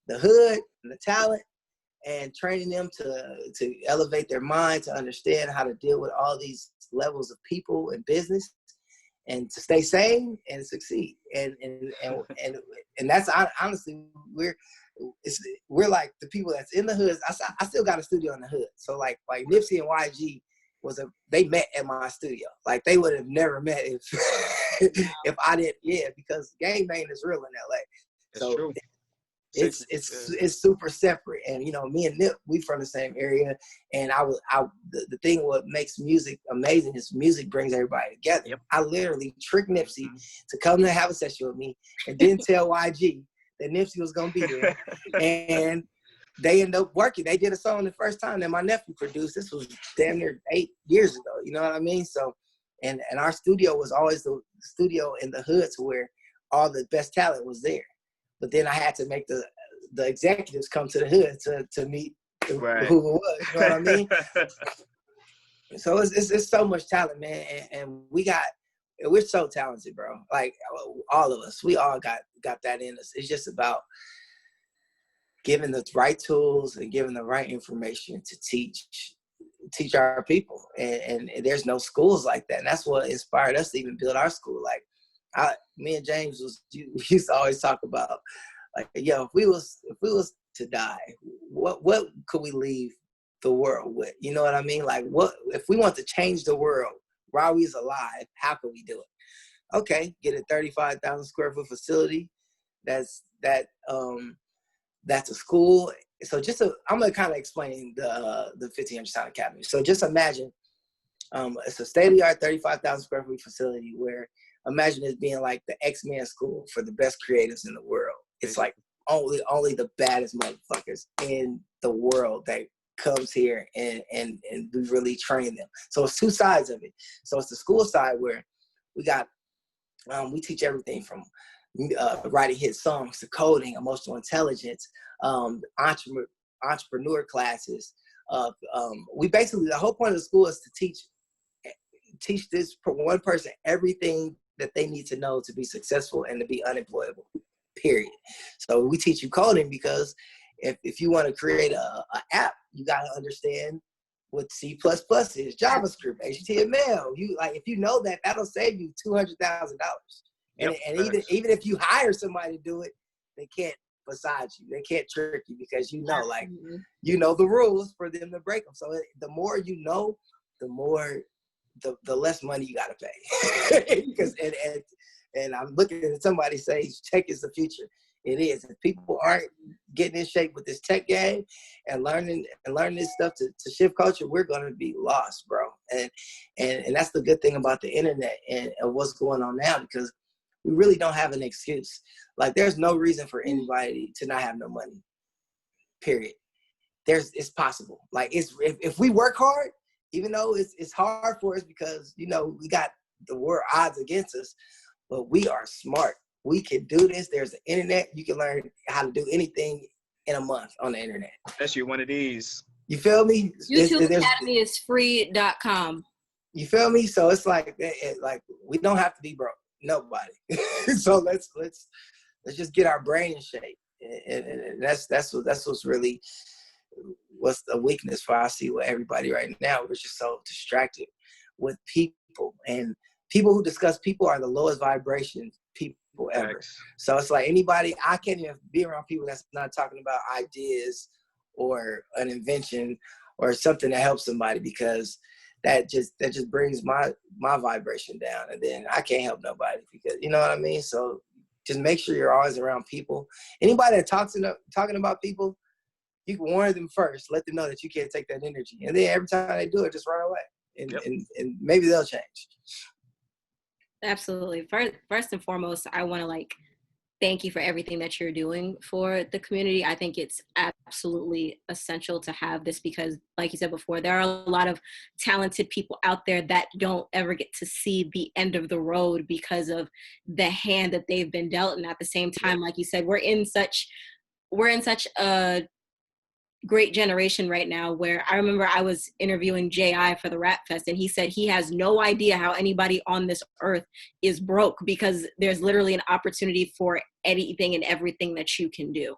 the hood and the talent, and training them to elevate their mind, to understand how to deal with all these levels of people and business, and to stay sane and succeed. And that's honestly, we're like the people that's in the hood. I still got a studio in the hood. So like Nipsey and YG they met at my studio. Like, they would have never met if I didn't. Yeah, because gang bang is real in LA. So true. It's super separate. And me and Nip, we from the same area. And the thing what makes music amazing is music brings everybody together. Yep. I literally tricked Nipsey to come to have a session with me, and didn't tell YG that Nipsey was gonna be there. And they ended up working. They did a song the first time that my nephew produced. This was damn near 8 years ago. You know what I mean? So, and our studio was always the studio in the hood, to where all the best talent was there. But then I had to make the executives come to the hood to meet who it was. You know what I mean? So it's so much talent, man, and we're so talented, bro. Like, all of us, we all got that in us. It's just about giving the right tools and giving the right information to teach our people. And there's no schools like that, and that's what inspired us to even build our school. Like, me and James used to always talk about, like, yo, if we was to die, what could we leave the world with? You know what I mean? Like, what if we want to change the world while we's alive? How can we do it? Okay, get a 35,000 square foot facility. That's a school. So I'm gonna kind of explain the 1500 Sound Academy. So just imagine, it's a state-of-the-art 35,000 square foot facility where, imagine it being like the X-Men school for the best creatives in the world. It's like only the baddest motherfuckers in the world that comes here, and we really train them. So it's two sides of it. So it's the school side where we teach everything from writing hit songs to coding, emotional intelligence, entrepreneur classes. We basically, the whole point of the school is to teach this one person everything that they need to know to be successful and to be unemployable, period. So we teach you coding because if you want to create a app, you got to understand what C++ is, JavaScript, HTML. If you know that, that'll save you $200,000. Yep. And even if you hire somebody to do it, they can't beside you. They can't trick you, because you know the rules for them to break them. So the more you know, the less money you gotta pay. Because and I'm looking at somebody say tech is the future. It is. If people aren't getting in shape with this tech game and learning this stuff to shift culture, we're gonna be lost, bro. And that's the good thing about the internet and what's going on now, because we really don't have an excuse. Like, there's no reason for anybody to not have no money, period. it's possible. Like if we work hard, even though it's hard for us because, you know, we got the world odds against us, but we are smart. We can do this. There's the internet. You can learn how to do anything in a month on the internet. That's you one of these. You feel me? YouTube Academy is free.com. You feel me? So it's like we don't have to be broke. Nobody. So let's just get our brain in shape. And that's what's really what's the weakness for I see with everybody right now. We're just so distracted with people, and people who discuss people are the lowest vibration people ever. So it's like anybody, I can't even be around people that's not talking about ideas or an invention or something that helps somebody, because that just brings my vibration down, and then I can't help nobody, because you know what I mean. So just make sure you're always around people. Anybody that talking about people, you can warn them first. Let them know that you can't take that energy, and then every time they do it, just run away, and maybe they'll change. Absolutely. First and foremost, I want to thank you for everything that you're doing for the community. I think it's absolutely essential to have this because, like you said before, there are a lot of talented people out there that don't ever get to see the end of the road because of the hand that they've been dealt. And at the same time, like you said, we're in such a great generation right now where I remember I was interviewing J.I. for the Rap Fest, and he said he has no idea how anybody on this earth is broke because there's literally an opportunity for anything and everything that you can do.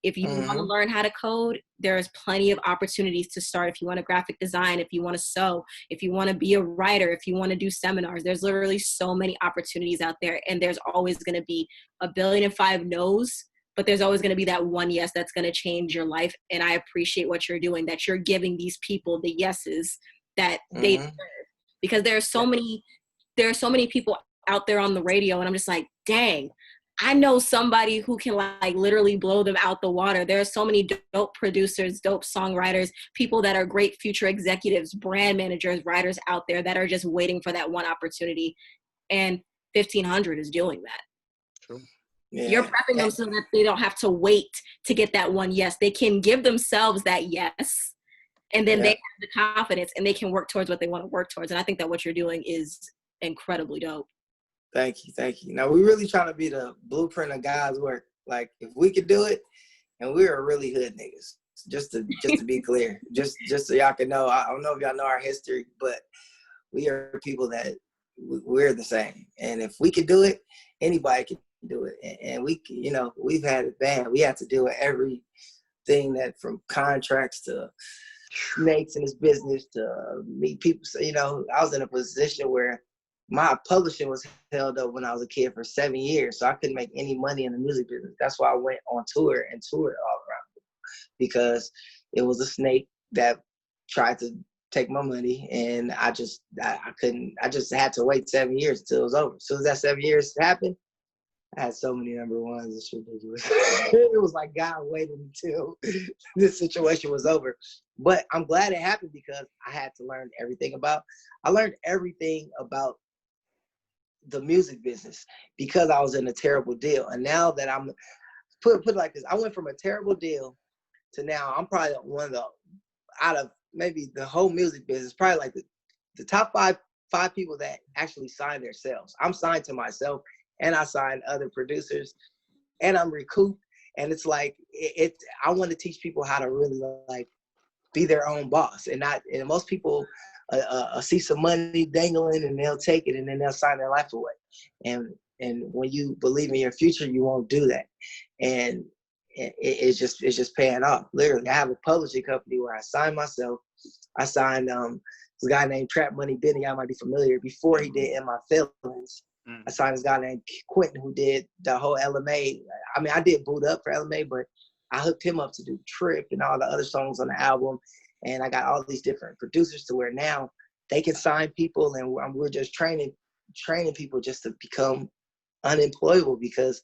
If you want to learn how to code, there's plenty of opportunities to start. If you want to graphic design, if you want to sew, if you want to be a writer, if you want to do seminars, there's literally so many opportunities out there, and there's always going to be 1,000,000,005 no's. But there's always going to be that one yes that's going to change your life. And I appreciate what you're doing, that you're giving these people the yeses that they deserve. Because there are so many people out there on the radio, and I'm just like, dang, I know somebody who can literally blow them out the water. There are so many dope producers, dope songwriters, people that are great future executives, brand managers, writers out there that are just waiting for that one opportunity. And 1,500 is doing that. True. Yeah. You're prepping them so that they don't have to wait to get that one yes. They can give themselves that yes, and then they have the confidence and they can work towards what they want to work towards. And I think that what you're doing is incredibly dope. Thank you. Now, we're really trying to be the blueprint of God's work. Like, if we could do it, and we're really hood niggas, just to be clear, just so y'all can know. I don't know if y'all know our history, but we are people that we're the same. And if we could do it, anybody can do it. And we, you know, we've had it bad. We had to deal with everything, that from contracts to snakes in this business to meet people. So, you know, I was in a position where my publishing was held up when I was a kid for 7 years. So I couldn't make any money in the music business. That's why I went on tour and toured all around, because it was a snake that tried to take my money, and I just had to wait 7 years until it was over. As soon as that 7 years happened, I had so many number ones. It's ridiculous. It was like God waited until this situation was over. But I'm glad it happened, because I had to learn everything about the music business, because I was in a terrible deal. And now that I'm put it like this, I went from a terrible deal to now I'm probably one of the, out of maybe the whole music business, probably like the top five people that actually sign themselves. I'm signed to myself, and I signed other producers, and I'm recouped. And it's like, I want to teach people how to really be their own boss, and most people see some money dangling and they'll take it, and then they'll sign their life away. And when you believe in your future, you won't do that. And it's just paying off. Literally, I have a publishing company where I signed myself. I signed this guy named Trap Money Benny. Y'all might be familiar. Before he did In My Feelings, I signed this guy named Quentin, who did the whole LMA. I mean, I did Boot Up for LMA, but I hooked him up to do Trip and all the other songs on the album. And I got all these different producers to where now they can sign people, and we're just training people just to become unemployable, because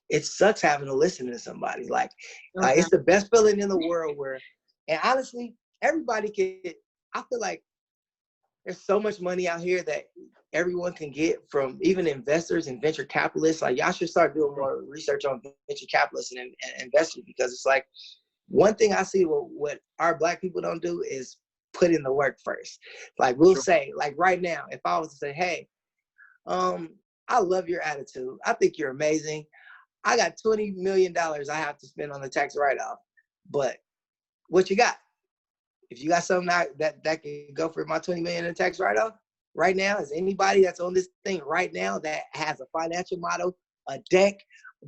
it sucks having to listen to somebody. Like it's the best feeling in the world and honestly, everybody I feel like there's so much money out here that everyone can get, from even investors and venture capitalists. Like, y'all should start doing more research on venture capitalists and investors, because it's like, one thing I see what our Black people don't do is put in the work first. Like we'll say, like right now, if I was to say, hey, I love your attitude. I think you're amazing. I got $20 million I have to spend on the tax write-off. But what you got? If you got something that can go for my $20 million in tax write-off right now, is anybody that's on this thing right now that has a financial model, a deck,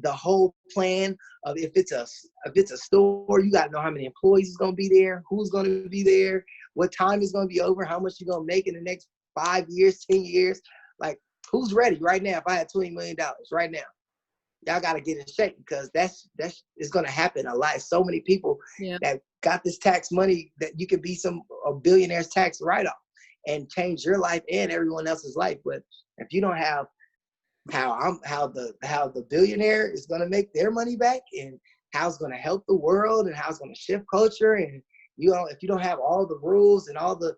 the whole plan of if it's a store, you got to know how many employees is going to be there, who's going to be there, what time is going to be over, how much you're going to make in the next 5 years, 10 years. Like, who's ready right now? If I had $20 million right now, y'all got to get in shape, because that's it's going to happen a lot. So many people that got this tax money that you could be a billionaire's tax write-off and change your life and everyone else's life. But if you don't have how the billionaire is going to make their money back, and how it's going to help the world, and how it's going to shift culture, and if you don't have all the rules and all the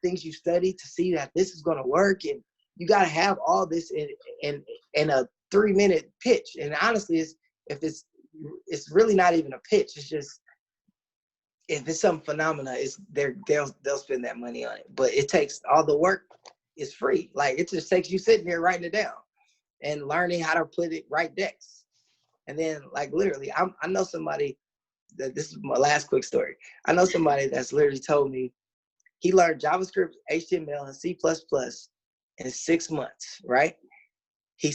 things you study to see that this is going to work, and you got to have all this in a 3-minute pitch. And honestly, it's really not even a pitch. It's just, if it's some phenomena, they'll spend that money on it. But it takes all the work. It's free. Like, it just takes you sitting there writing it down and learning how to write decks. And then, like, literally, I know somebody this is my last quick story. I know somebody that's literally told me he learned JavaScript, HTML, and C++ in 6 months, right? He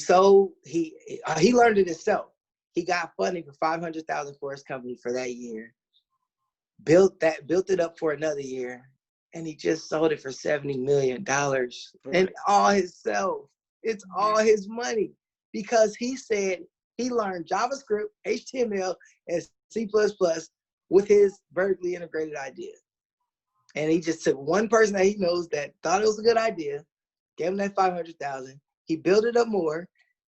learned it himself. He got funding for $500,000 for his company for that year. Built it up for another year, and he just sold it for $70 million. And all himself. It's all his money, because he said he learned JavaScript, HTML, and C++ with his vertically integrated idea. And he just took one person that he knows that thought it was a good idea, gave him that $500,000. He built it up more,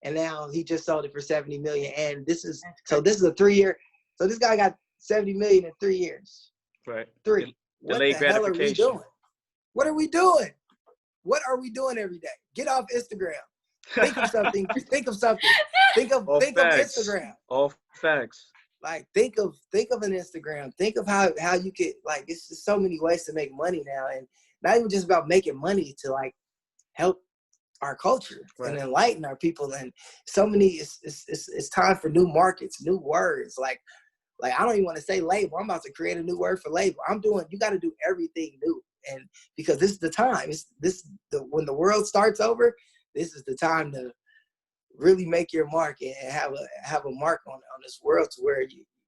and now he just sold it for $70 million. And this is a 3-year. So this guy got $70 million in 3 years. Right. 3. What the hell are we doing? What are we doing? What are we doing every day? Get off Instagram. Think of something. Think of something. Think of Instagram. All facts. Like, think of an Instagram. Think of how you could, like, it's just so many ways to make money now, and not even just about making money, to like help our culture and enlighten our people. And so many, it's time for new markets, new words. Like I don't even want to say label. I'm about to create a new word for label. You got to do everything new. And because this is the time, when the world starts over, this is the time to really make your mark and have a mark on this world, to where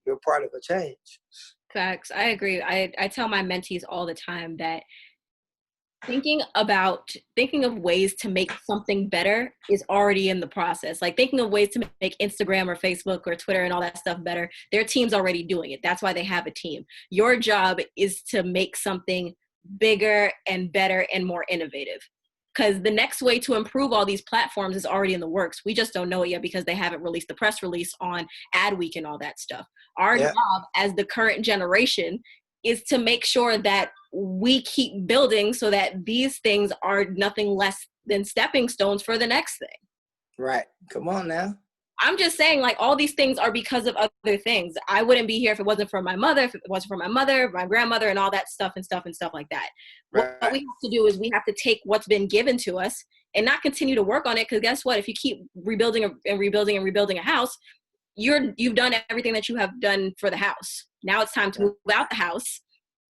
you're part of a change. Facts. I agree. I tell my mentees all the time that thinking of ways to make something better is already in the process. Like, thinking of ways to make Instagram or Facebook or Twitter and all that stuff better, their team's already doing it. That's why they have a team. Your job is to make something bigger and better and more innovative, because the next way to improve all these platforms is already in the works. We just don't know it yet because they haven't released the press release on Ad Week and all that stuff. Our job as the current generation is to make sure that we keep building, so that these things are nothing less than stepping stones for the next thing. Right. Come on now. I'm just saying, like, all these things are because of other things. I wouldn't be here if it wasn't for my mother, my grandmother, and all that stuff like that. Right. What we have to do is we have to take what's been given to us and not continue to work on it. Because guess what? If you keep rebuilding a house, you've done everything that you have done for the house. Now it's time to move out the house,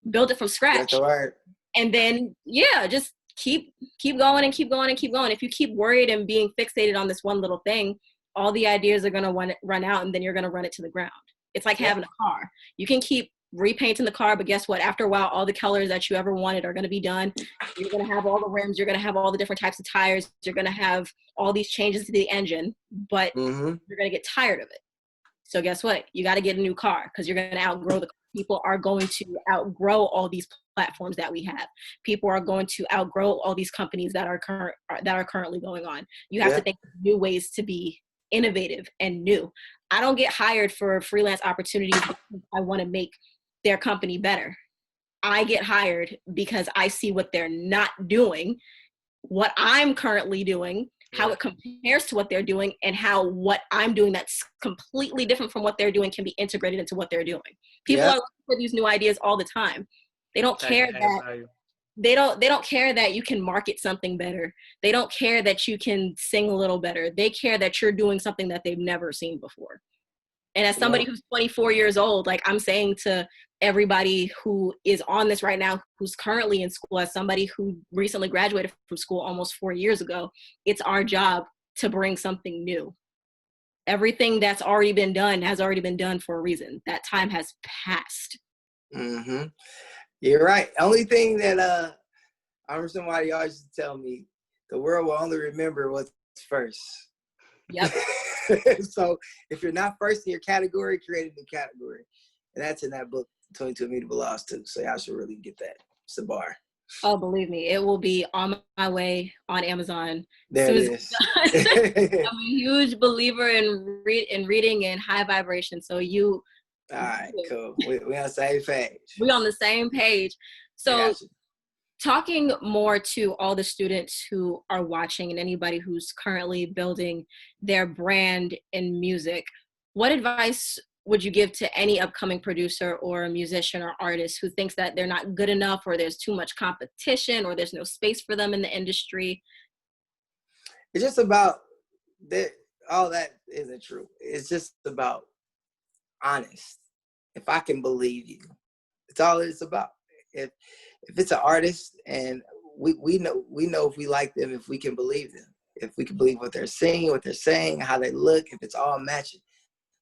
build it from scratch. That's the word. And then, just keep going and keep going and keep going. If you keep worried and being fixated on this one little thing, all the ideas are going to run out, and then you're going to run it to the ground. It's like having a car. You can keep repainting the car, but guess what? After a while, all the colors that you ever wanted are going to be done. You're going to have all the rims. You're going to have all the different types of tires. You're going to have all these changes to the engine, but you're going to get tired of it. So guess what? You got to get a new car, because you're going to outgrow the car. People are going to outgrow all these platforms that we have. People are going to outgrow all these companies that are currently going on. You have to think of new ways to be innovative and new. I don't get hired for freelance opportunities because I want to make their company better. I get hired because I see what they're not doing, what I'm currently doing, how it compares to what they're doing, and how what I'm doing that's completely different from what they're doing can be integrated into what they're doing. People are looking for these new ideas all the time. They don't care that they don't care that you can market something better. They don't care that you can sing a little better. They care that you're doing something that they've never seen before. And as somebody who's 24 years old, like I'm saying to everybody who is on this right now, who's currently in school, as somebody who recently graduated from school almost 4 years ago, it's our job to bring something new. Everything that's already been done has already been done for a reason. That time has passed. Mm-hmm. You're right. Only thing that I remember somebody always used to tell me, the world will only remember what's first. Yep. So if you're not first in your category, create a new category. And that's in that book, 22 Immutable Laws too. So y'all should really get that. It's a bar. Oh, believe me, it will be on my way on Amazon. There it is. I'm a huge believer in reading and high vibration. So you. All right, cool. We on the same page. We on the same page. So talking more to all the students who are watching and anybody who's currently building their brand in music, what advice would you give to any upcoming producer or a musician or artist who thinks that they're not good enough, or there's too much competition, or there's no space for them in the industry? It's just about that. All that isn't true. It's just about honest. If I can believe you, it's all it's about. If it's an artist and we know if we like them, if we can believe them, if we can believe what they're singing, what they're saying, how they look, if it's all matching.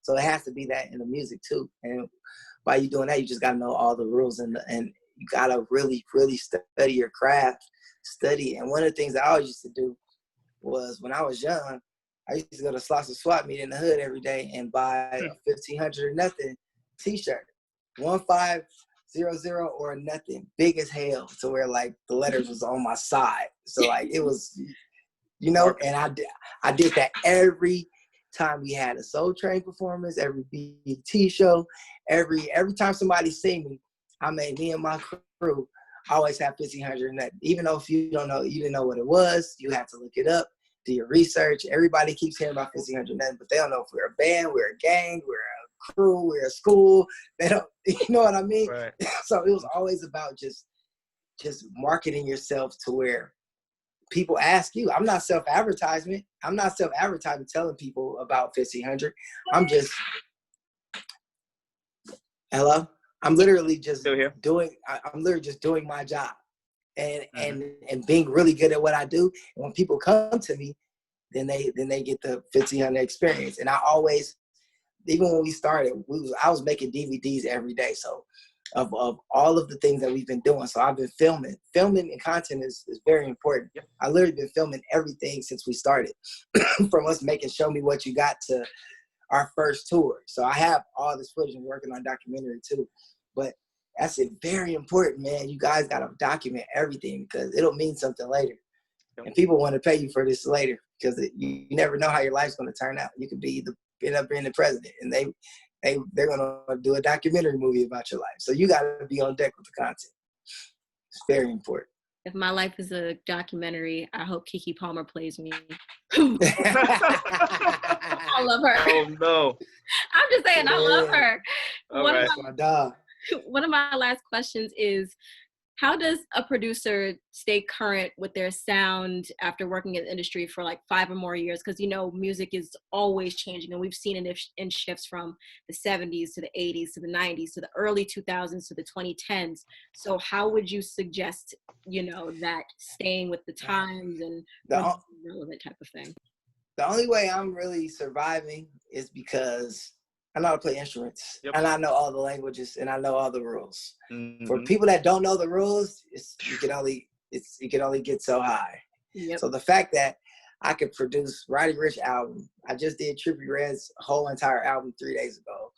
So it has to be that in the music too. And while you're doing that, you just got to know all the rules and you got to really, really study your craft, study. And one of the things I always used to do was when I was young, I used to go to Slauson Swap Meet in the hood every day and buy a 1500 or nothing t-shirt, 1500 or nothing, big as hell, to where like the letters was on my side. So like it was, and I did that every time we had a Soul Train performance, every BET show, every time somebody seen me, I made me and my crew always have 1500 and that. Even though if you didn't know what it was, you have to look it up, do your research. Everybody keeps hearing about 1500 and that, but they don't know if we're a band, we're a gang, we're a crew, we're a school. They don't, you know what I mean? Right. So it was always about just marketing yourself to where people ask you. I'm not self-advertisement. I'm not self-advertising telling people about 1500. I'm just, hello? I'm literally just doing my job and being really good at what I do. And when people come to me, then they get the 1500 experience. And I always, even when we started, I was making DVDs every day. So of all of the things that we've been doing. So I've been filming and content is very important. Yep. I literally been filming everything since we started, from us making Show Me What You Got to our first tour. So I have all this footage and working on documentary too. But that's very important, man. You guys got to document everything because it'll mean something later. Yep. And people want to pay you for this later because you never know how your life's going to turn out. You could end up being the president, and they're going to do a documentary movie about your life. So you got to be on deck with the content. It's very important. If my life is a documentary, I hope Keke Palmer plays me. I love her. Oh, no. I'm just saying, I love her. One of my last questions is, how does a producer stay current with their sound after working in the industry for like 5 or more years? Because, music is always changing, and we've seen it in shifts from the 70s to the 80s to the 90s to the early 2000s to the 2010s. So how would you suggest, that staying with the times and relevant type of thing? The only way I'm really surviving is because I know how to play instruments, and I know all the languages, and I know all the rules. Mm-hmm. For people that don't know the rules, you can only get so high. Yep. So the fact that I could produce Roddy Ricch album, I just did Trippie Redd's whole entire album 3 days ago,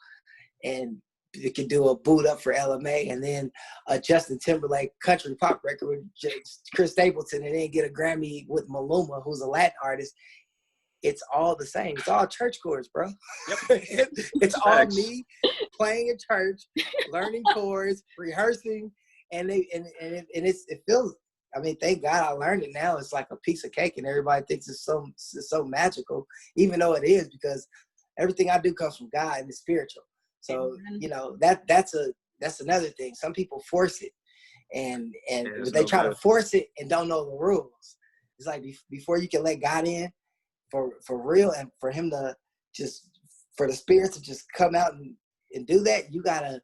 and you could do a boot up for LMA, and then a Justin Timberlake country pop record with Chris Stapleton, and then get a Grammy with Maluma, who's a Latin artist. It's all the same. It's all church chords, bro. Yep. It's all me playing in church, learning chords, rehearsing, and it I mean, thank God I learned it now. It's like a piece of cake, and everybody thinks it's so magical, even though it is, because everything I do comes from God and it's spiritual. So, you know, that's another thing. Some people force it, and they try to force it and don't know the rules. It's like before you can let God in for real, and for him to just, for the spirit to just come out and do that, you gotta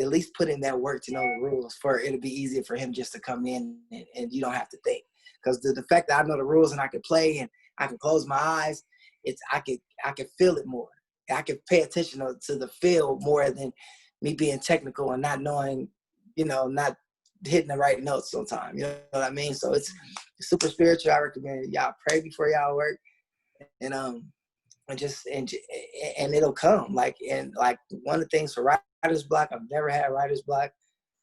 at least put in that work to know the rules, for it'll be easier for him just to come in and you don't have to think. Because the fact that I know the rules and I can play and I can close my eyes, I can feel it more. I can pay attention to the feel more than me being technical and not knowing, you know, not hitting the right notes sometimes. You know what I mean? So it's super spiritual. I recommend y'all pray before y'all work, and it'll come. Like one of the things for writer's block, I've never had writer's block.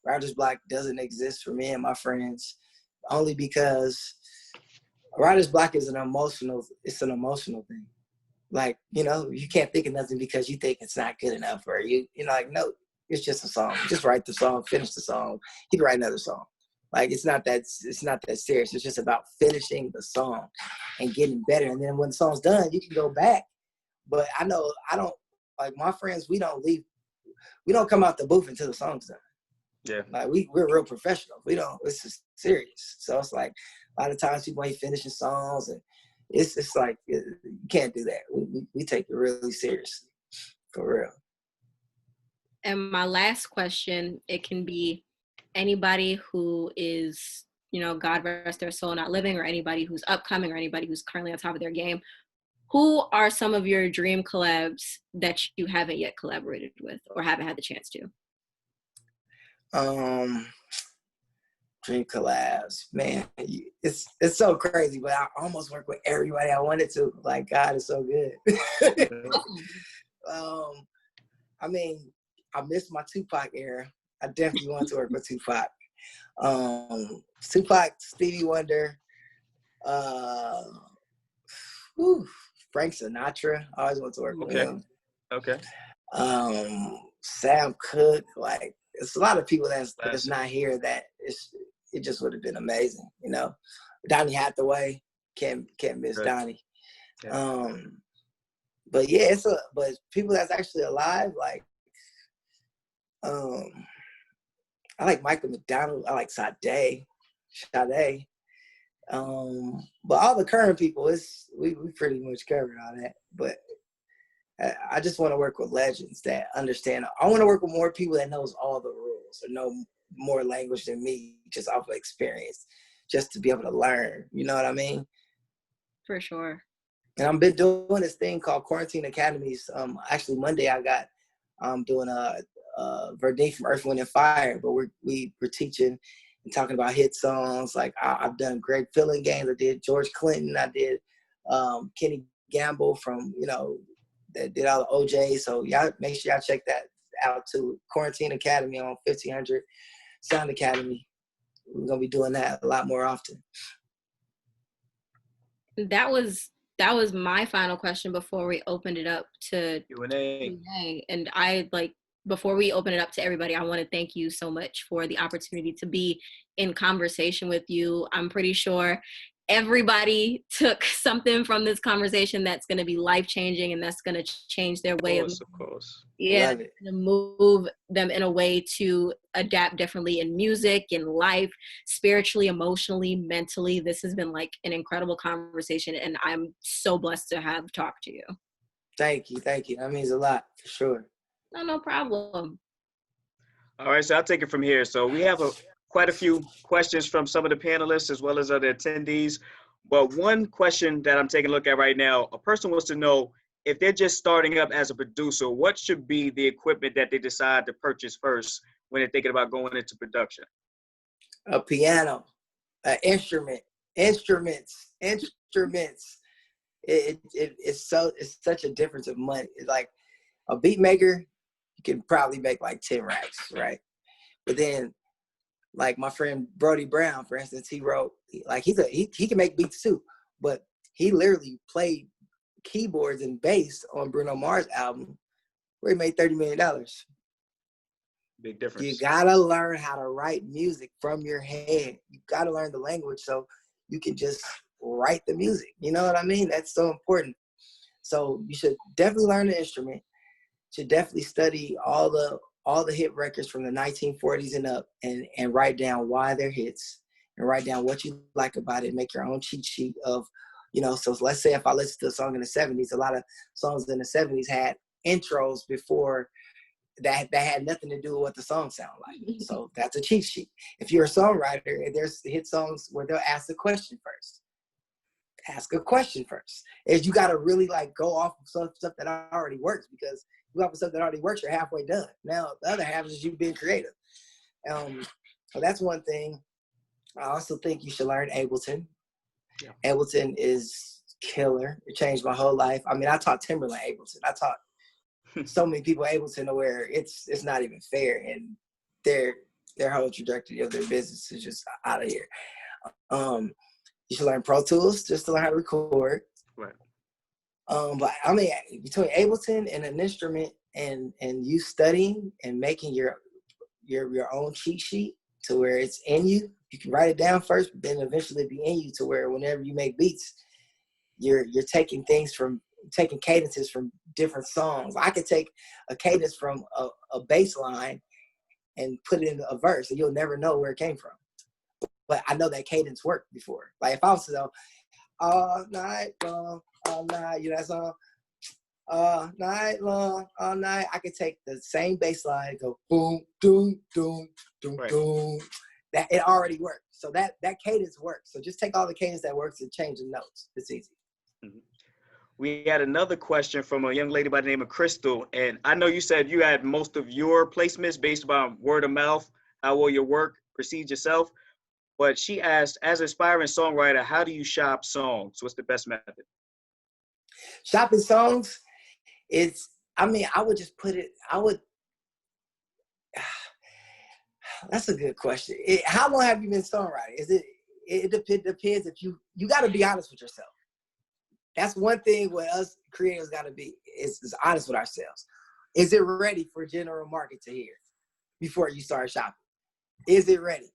Writer's block doesn't exist for me and my friends, only because writer's block is an emotional thing. Like, you know, you can't think of nothing because you think it's not good enough, or you know, like, no, it's just a song. Just write the song, finish the song. You can write another song. Like, it's not that serious. It's just about finishing the song and getting better. And then when the song's done, you can go back. But I know I don't, like, my friends, we don't come out the booth until the song's done. Yeah. Like, we're real professional. It's just serious. So it's like a lot of times people ain't finishing songs, and it's like, you can't do that. We take it really seriously, for real. And my last question, it can be anybody who is, you know, God rest their soul, not living, or anybody who's upcoming, or anybody who's currently on top of their game. Who are some of your dream collabs that you haven't yet collaborated with or haven't had the chance to? Dream collabs, man, it's so crazy, but I almost work with everybody I wanted to. Like, God is so good. I mean, I missed my Tupac era. I definitely want to work with Tupac. Tupac, Stevie Wonder, Frank Sinatra. I always want to work with him. Okay. Sam Cooke. Like, it's a lot of people that's not here that it just would have been amazing, you know. Donny Hathaway, can't miss right. Donny. Yeah. But yeah, but people that's actually alive, like, I like Michael McDonald. I like Sade. But all the current people, we pretty much covered all that. But I just want to work with legends that understand. I want to work with more people that knows all the rules or know more language than me, just off of experience, just to be able to learn. You know what I mean? For sure. And I've been doing this thing called Quarantine Academies. Actually, Monday I'm doing a Verdine from Earth, Wind, and Fire, but we're teaching and talking about hit songs. Like, I've done Greg Filling games. I did George Clinton. I did Kenny Gamble from, you know, that did all the OJ. So y'all make sure y'all check that out too. Quarantine Academy on 1500 Sound Academy. We're gonna be doing that a lot more often. That was my final question before we opened it up to Q&A. And before we open it up to everybody, I want to thank you so much for the opportunity to be in conversation with you. I'm pretty sure everybody took something from this conversation that's going to be life-changing, and that's going to change their way of course. Yeah, to move them in a way to adapt differently in music, in life, spiritually, emotionally, mentally. This has been like an incredible conversation, and I'm so blessed to have talked to you. Thank you. That means a lot, for sure. No problem. All right, so I'll take it from here. So we have quite a few questions from some of the panelists as well as other attendees. But one question that I'm taking a look at right now, a person wants to know, if they're just starting up as a producer, what should be the equipment that they decide to purchase first when they're thinking about going into production? A piano, an instruments. It's such a difference of money. It's like a beat maker, you can probably make like 10 racks, right? But then, like my friend Brody Brown, for instance, he wrote, like, he can make beats too, but he literally played keyboards and bass on Bruno Mars' album where he made $30 million. Big You difference. gotta learn how to write music from your head. You gotta learn the language so you can just write the music. You know what I mean? That's so important. So you should definitely learn the instrument. Should definitely study all the hit records from the 1940s and up, and write down why they're hits, and write down what you like about it. Make your own cheat sheet of, so let's say if I listen to a song in the 70s, a lot of songs in the 70s had intros before that had nothing to do with what the song sounded like. So that's a cheat sheet. If you're a songwriter, there's hit songs where they'll ask a question first. Ask a question first. Is you got to really like go off of some stuff that already works, because you go off of stuff that already works, you're halfway done. Now the other half is you being creative. So that's one thing. I also think you should learn Ableton. Yeah. Ableton is killer. It changed my whole life. I mean, I taught Timberland Ableton. I taught so many people Ableton to where it's not even fair, and their whole trajectory of their business is just out of here. You should learn Pro Tools just to learn how to record. Right. But I mean, between Ableton and an instrument and you studying and making your own cheat sheet to where it's in you, you can write it down first, but then eventually be in you to where whenever you make beats, you're taking cadences from different songs. I could take a cadence from a bass line and put it in a verse, and you'll never know where it came from. But I know that cadence worked before. Like if I was to go, all night long, all night, that song? All night long, all night. I could take the same bass line and go boom, doom, doom, doom, Right. doom. That it already worked. So that cadence works. So just take all the cadence that works and change the notes. It's easy. Mm-hmm. We had another question from a young lady by the name of Crystal. And I know you said you had most of your placements based upon word of mouth, how well your work precedes yourself. But she asked, as an aspiring songwriter, how do you shop songs? What's the best method? Shopping songs, I would just that's a good question. How long have you been songwriting? It depends if you got to be honest with yourself. That's one thing what us creators got to be is honest with ourselves. Is it ready for general market to hear before you start shopping? Is it ready?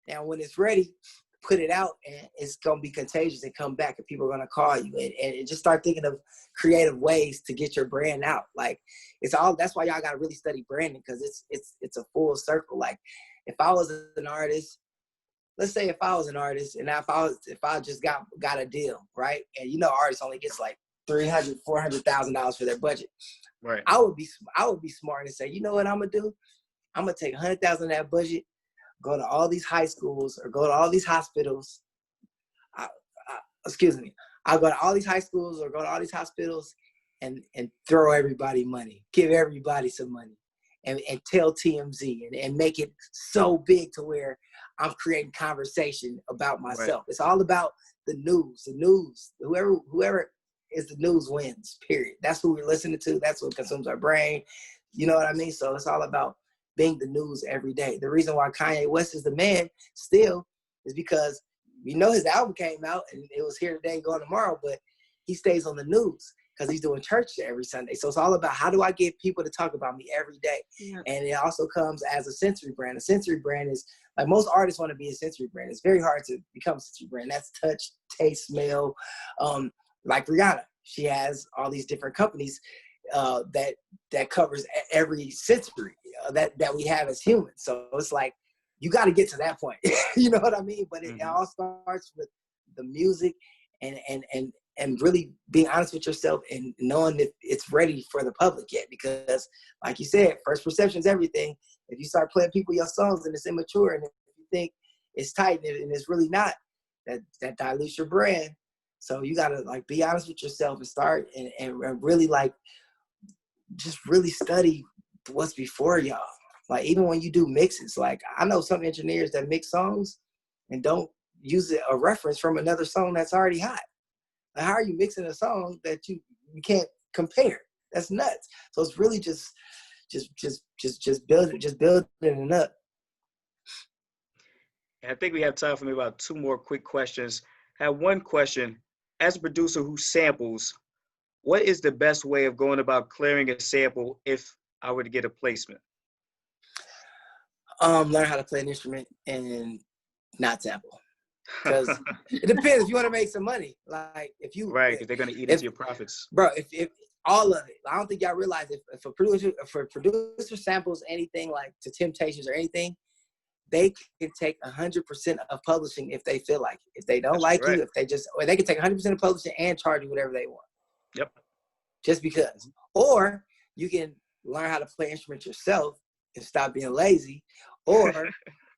Now, when it's ready, put it out, and it's going to be contagious and come back, and people are going to call you, and just start thinking of creative ways to get your brand out. Like that's why y'all got to really study branding, because it's a full circle. Like if I was an artist, let's say if I was an artist and if I just got a deal, right? And artists only gets like $300,000, $400,000 for their budget. Right. I would be smart and say, you know what I'm gonna do? I'm gonna take $100,000 of that budget, go to all these high schools or go to all these hospitals. I'll go to all these high schools or go to all these hospitals and throw everybody money, give everybody some money, and tell TMZ and make it so big to where I'm creating conversation about myself. Right. It's all about the news. The news. Whoever is the news wins, period. That's who we're listening to. That's what consumes our brain. You know what I mean? So it's all about being the news every day. The reason why Kanye West is the man still is because his album came out and it was here today, going tomorrow, but he stays on the news because he's doing church every Sunday. So it's all about how do I get people to talk about me every day? Yeah. And it also comes as a sensory brand. A sensory brand is, like, most artists want to be a sensory brand. It's very hard to become a sensory brand. That's touch, taste, smell. Like Rihanna, she has all these different companies that covers every sensory that we have as humans. So it's like, you got to get to that point. You know what I mean? But it all starts with the music and really being honest with yourself and knowing that it's ready for the public yet. Because like you said, first perception is everything. If you start playing people your songs and it's immature and if you think it's tight and it's really not, that dilutes your brand. So you got to like be honest with yourself and start and really like just really study what's before y'all. Like even when you do mixes, like I know some engineers that mix songs and don't use a reference from another song that's already hot. Like, how are you mixing a song that you can't compare? That's nuts. So it's really just building it up. I think we have time for maybe about two more quick questions. I have one question. As a producer who samples, what is the best way of going about clearing a sample if I were to get a placement? Learn how to play an instrument and not sample. Because it depends if you want to make some money. Like if you right, because they're gonna eat into your profits, bro. If all of it, I don't think y'all realize if a producer samples anything like to Temptations or anything, they can take 100% of publishing if they feel like it. If they don't like you, if they just, or they can take 100% of publishing and charge you whatever they want. Yep. Just because. Or you can learn how to play instruments yourself and stop being lazy, or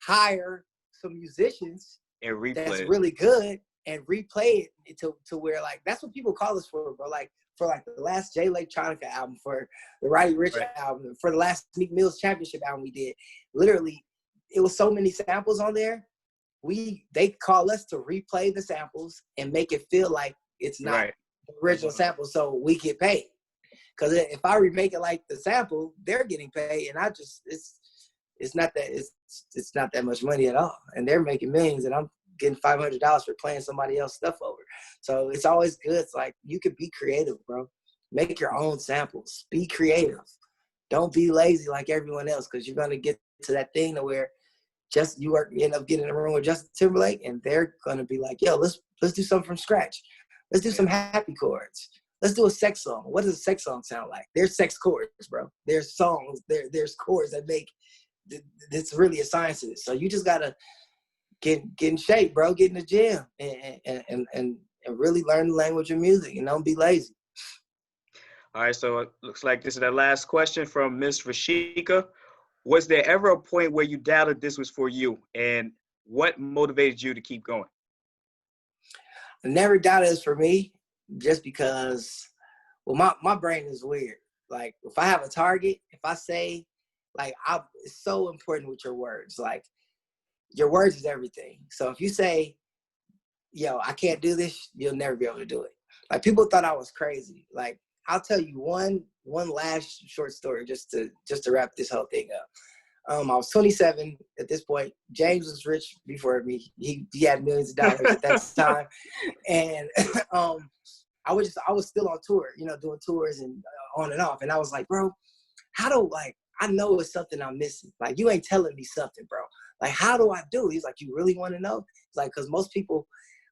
hire some musicians and replay that's really good and replay it to where like that's what people call us for, bro. Like for like the last Jay Electronica album, for the Roddy Ricch album, for the last Meek Mill's Championship album we did, literally it was so many samples on there. They call us to replay the samples and make it feel like it's not the original sample, so we get paid. Because if I remake it like the sample, they're getting paid, and it's not that much money at all, and they're making millions, and I'm getting $500 for playing somebody else's stuff over. So it's always good. It's like you could be creative, bro. Make your own samples. Be creative. Don't be lazy like everyone else, because you're gonna get to that thing to where you end up getting in a room with Justin Timberlake, and they're gonna be like, "Yo, let's do something from scratch. Let's do some happy chords. Let's do a sex song." What does a sex song sound like? There's sex chords, bro. There's songs. There's chords that make. It's really a science to this. So you just gotta get in shape, bro. Get in the gym and really learn the language of music, and don't be lazy. All right, so it looks like this is the last question from Miss Rashika. Was there ever a point where you doubted this was for you, and what motivated you to keep going? I never doubted it was for me, just because, well, my brain is weird. Like if I have a target, if I say, like, it's so important with your words. Like your words is everything. So if you say, "Yo, I can't do this," you'll never be able to do it. Like people thought I was crazy. Like I'll tell you one last short story just to wrap this whole thing up. I was 27 at this point. James was rich before me. He had millions of dollars at that time, and I was still on tour, doing tours and on and off. And I was like, bro, I know it's something I'm missing. Like you ain't telling me something, bro. Like how do I do it? He's like, you really want to know? He's like, because most people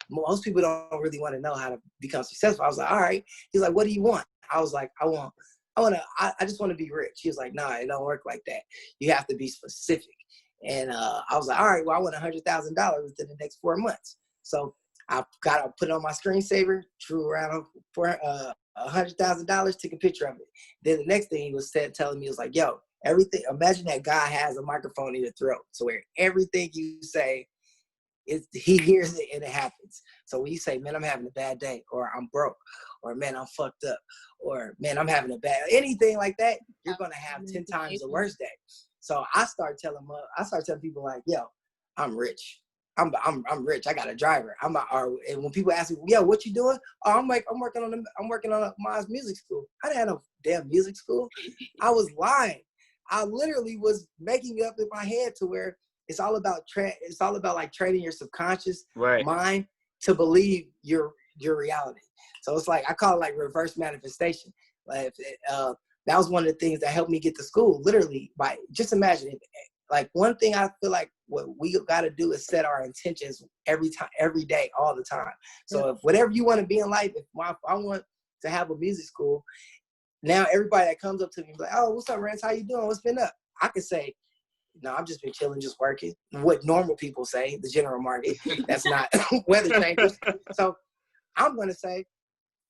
don't really want to know how to become successful. I was like, all right. He's like, what do you want? I was like, I just want to be rich. He was like, nah, it don't work like that. You have to be specific. And I was like, all right, well, I want $100,000 within the next 4 months. So I got to put it on my screensaver, drew around for $100,000, took a picture of it. Then the next thing he was telling me was like, yo, everything, imagine that guy has a microphone in your throat. So where everything you say, he hears it and it happens. So when you say, man, I'm having a bad day, or I'm broke, or man, I'm fucked up, or man, I'm having anything like that, you're going to have 10 times the worst day. So I started telling people like, yo, I'm rich. I'm rich. I got a driver. And when people ask me, yo, what you doing? Oh, I'm working on a Miles music school. I didn't have no damn music school. I was lying. I literally was making up in my head to where it's all about like training your subconscious mind to believe your reality. So it's like I call it like reverse manifestation. Like that was one of the things that helped me get to school. Literally, by just imagine. Like one thing I feel like what we got to do is set our intentions every day, all the time. So if whatever you want to be in life, if I want to have a music school, now everybody that comes up to me like, oh, what's up, Rance? How you doing? What's been up? I could say, no, I've just been chilling, just working. What normal people say, the general market. That's not weather changers. So I'm going to say,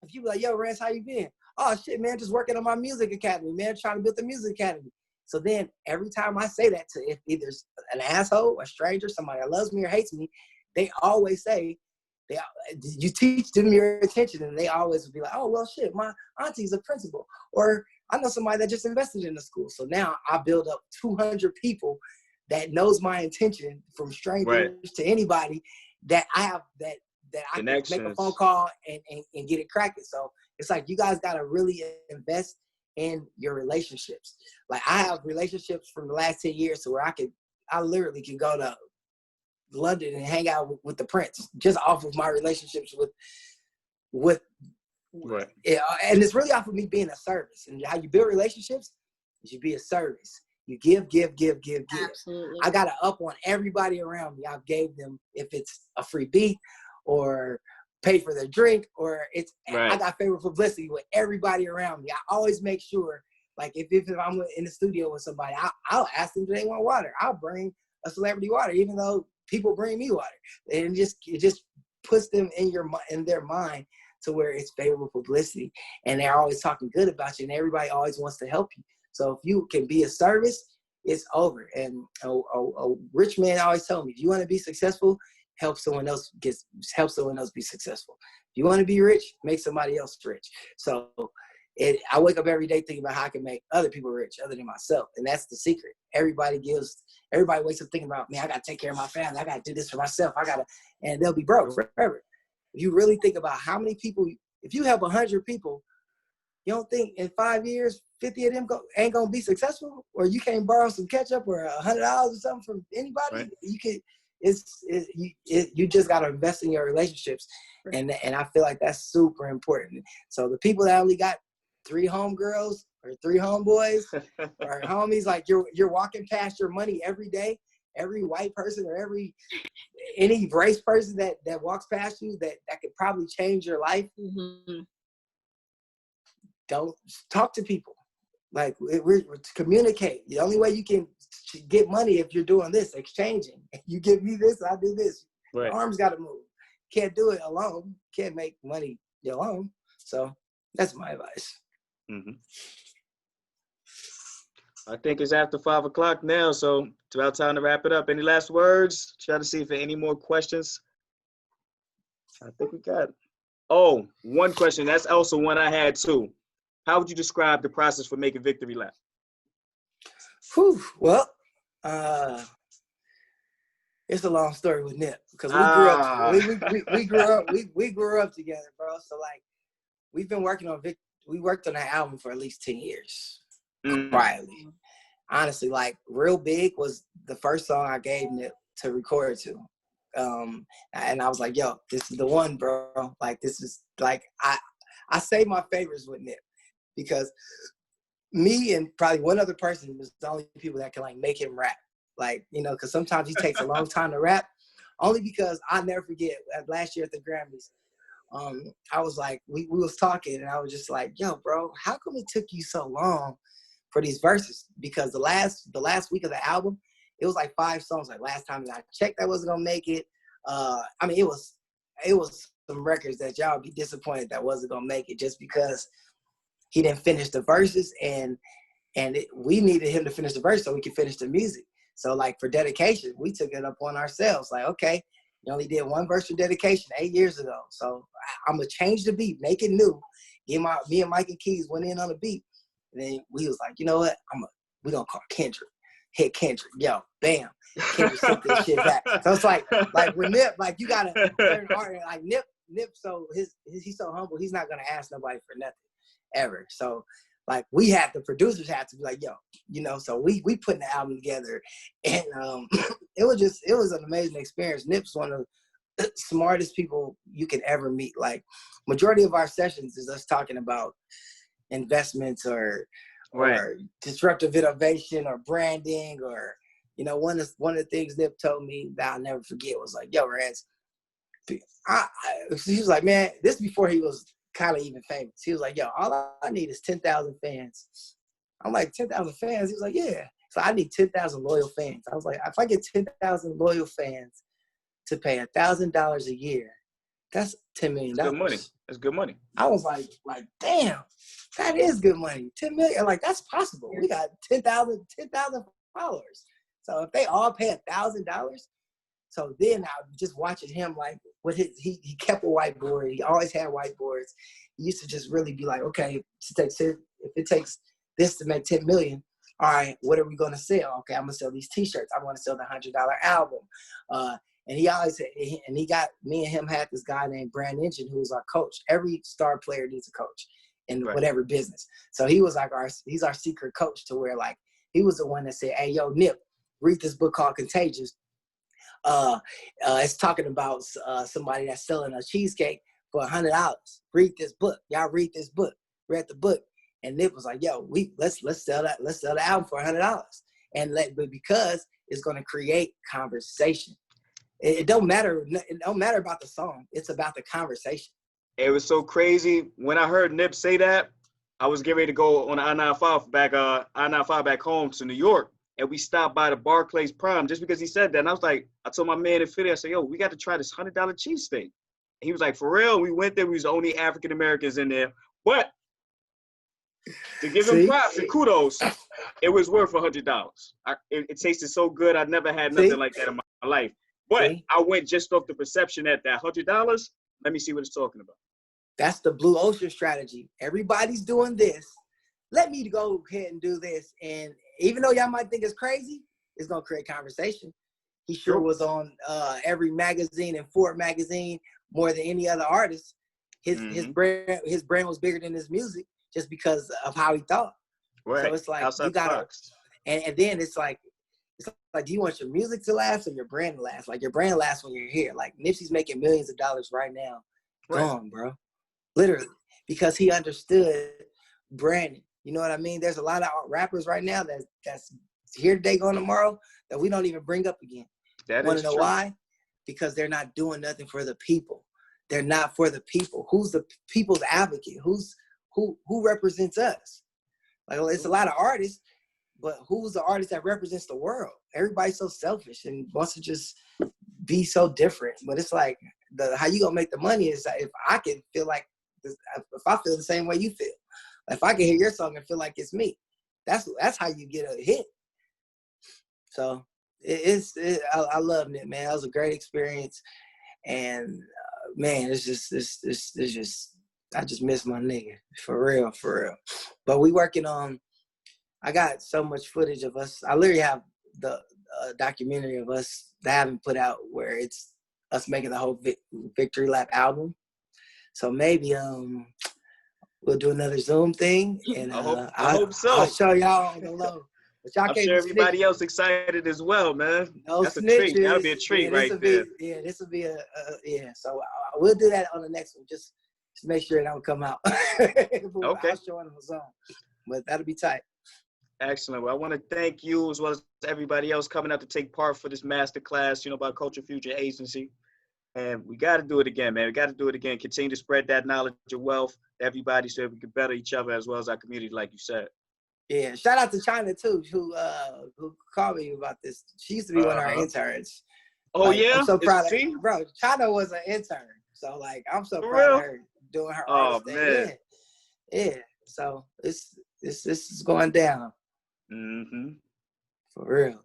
if you be like, yo, Rance, how you been? Oh, shit, man, just working on my music academy, man, trying to build the music academy. So then every time I say that to either an asshole, a stranger, somebody that loves me or hates me, they always say, you teach them your attention, and they always be like, oh, well, shit, my auntie's a principal. Or I know somebody that just invested in the school. So now I build up 200 people that knows my intention, from strangers to anybody, that I have that I can make a phone call and get it cracking. So it's like you guys got to really invest in your relationships. Like I have relationships from the last 10 years to where I literally can go to London and hang out with the Prince just off of my relationships with and it's really off of me being a service. And how you build relationships is you be a service. You give. Absolutely. I got to up on everybody around me. I gave them, if it's a free beat or pay for their drink, or it's, I got favorable publicity with everybody around me. I always make sure, like if I'm in the studio with somebody, I'll ask them, do they want water? I'll bring a celebrity water, even though people bring me water. And it just puts them in their mind to where it's favorable publicity, and they're always talking good about you, and everybody always wants to help you. So if you can be a service, it's over. And a rich man always told me, if you want to be successful, help someone else be successful. If you want to be rich, make somebody else rich. So I wake up every day thinking about how I can make other people rich other than myself. And that's the secret. Everybody wakes up thinking about, man, I got to take care of my family. I got to do this for myself. And they'll be broke forever. If you really think about how many people, if you help 100 people, you don't think in 5 years, 50 of them ain't going to be successful? Or you can't borrow some ketchup or $100 or something from anybody? Right. You can. You just got to invest in your relationships. And I feel like that's super important. So the people that only got 3 homegirls or 3 homeboys or homies, like you're walking past your money every day, every white person or any race person that walks past you that could probably change your life. Mm-hmm. Don't talk to people. Like we're to communicate. The only way you can get money if you're doing this, exchanging. You give me this, I do this. Right. Your arms got to move. Can't do it alone. Can't make money alone. So that's my advice. Mm-hmm. I think it's after 5 o'clock now, so it's about time to wrap it up. Any last words? Try to see if there are any more questions. I think we got it. Oh, one question. That's also one I had too. How would you describe the process for making Victory Lap? Well, it's a long story with Nip because we grew up together, bro. So like, we've been working on we worked on that album for at least 10 years, quietly. Honestly, like Real Big was the first song I gave Nip to record to, and I was like, yo, this is the one, bro. Like this is like I say my favorites with Nip. Because me and probably one other person was the only people that can like make him rap. Like, because sometimes he takes a long time to rap. Only because I never forget last year at the Grammys, I was like, we was talking and I was just like, yo, bro, how come it took you so long for these verses? Because the last week of the album, it was like 5 songs. Like last time that I checked, I wasn't gonna make it. I mean, it was some records that y'all would be disappointed that wasn't gonna make it just because he didn't finish the verses, and we needed him to finish the verse so we could finish the music. So like for dedication, we took it up on ourselves. Like, okay, you only did 1 verse for dedication 8 years ago. So I'm gonna change the beat, make it new. Me and Mike and Keys went in on the beat. And then we was like, you know what? we gonna call Kendrick. Hit Kendrick. Yo, bam. Kendrick sent this shit back. So it's like with Nip, like you gotta learn art. Like Nip, so he's so humble, he's not gonna ask nobody for nothing. Ever. So like the producers had to be like, yo, so we putting the album together, and it was an amazing experience. Nip's one of the smartest people you can ever meet. Like majority of our sessions is us talking about investments or disruptive innovation or branding or one of the things Nip told me that I'll never forget was like, yo, Rance, he was like, man, this before he was kind of even famous. He was like, yo, all I need is 10,000 fans. I'm like, 10,000 fans? He was like, yeah. So I need 10,000 loyal fans. I was like, if I get 10,000 loyal fans to pay $1,000 a year, that's $10 million. That's good money. That's good money. I was like, damn, that is good money. 10 million, like that's possible. We got 10,000 followers. So if they all pay $1,000, so then I was just watching him like with he kept a whiteboard. He always had whiteboards. He used to just really be like, okay, if it takes this to make 10 million, all right, what are we gonna sell? Okay, I'm gonna sell these T-shirts. I'm gonna sell the $100 album. And he always he got me and him had this guy named Brand Engine who was our coach. Every star player needs a coach in whatever business. So he was like he's our secret coach to where like he was the one that said, hey, yo, Nip, read this book called Contagious. It's talking about somebody that's selling a cheesecake for $100. Read this book. Y'all read this book. Read the book. And Nip was like, yo, let's sell that. Let's sell the album for $100. but because it's going to create conversation. It don't matter. It don't matter about the song. It's about the conversation. It was so crazy when I heard Nip say that. I was getting ready to go on I-95 back home to New York, and we stopped by the Barclays Prime just because he said that. And I was like, I told my man in Philly, I said, yo, we got to try this $100 cheesesteak. And he was like, for real? We went there. We was the only African Americans in there. But to give him props and kudos, it was worth $100. It tasted so good. I never had nothing like that in my life. But I went just off the perception that $100, let me see what it's talking about. That's the blue ocean strategy. Everybody's doing this. Let me go ahead and do this. And even though y'all might think it's crazy, it's going to create conversation. He sure was on every magazine and Ford magazine more than any other artist. His brand was bigger than his music just because of how he thought. Right. So it's like you gotta, and then it's like, do you want your music to last or your brand to last? Like your brand lasts when you're here. Like Nipsey's making millions of dollars right now. Gone, bro. Literally. Because he understood branding. You know what I mean? There's a lot of rappers right now that's here today, gone tomorrow, that we don't even bring up again. Want to know why? Because they're not doing nothing for the people. They're not for the people. Who's the people's advocate? Who represents us? Like, it's a lot of artists, but who's the artist that represents the world? Everybody's so selfish and wants to just be so different. But it's like, how you gonna make the money is if I can feel like, if I feel the same way you feel. If I can hear your song and feel like it's me, that's how you get a hit. So I love it, man. That was a great experience, and man, it's just I just miss my nigga for real. But we working on. I got so much footage of us. I literally have the documentary of us that I haven't put out where it's us making the whole Victory Lap album. So maybe we'll do another Zoom thing, and I hope so. I'll show y'all on the low. But y'all I'm sure everybody else excited as well, man. No That's snitches. a treat. That'll be a treat right there. This will be So we'll do that on the next one. Just make sure it don't come out. Okay. I'll show it on the Zoom, but that'll be tight. Excellent. Well, I want to thank you as well as everybody else coming out to take part for this masterclass, by Culture Fusion Agency. And we got to do it again, man. We got to do it again. Continue to spread that knowledge and wealth to everybody so we can better each other as well as our community, like you said. Yeah. Shout out to China, too, who called me about this. She used to be one of our interns. Oh, like, yeah? I'm so proud of her. Bro, China was an intern. So, like, I'm so proud of her doing her artist thing. Man. Yeah. So, this is going down. Mm-hmm. For real.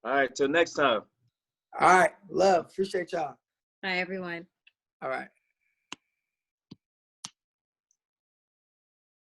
All right. Till next time. All right. Love. Appreciate y'all. Bye, everyone. All right.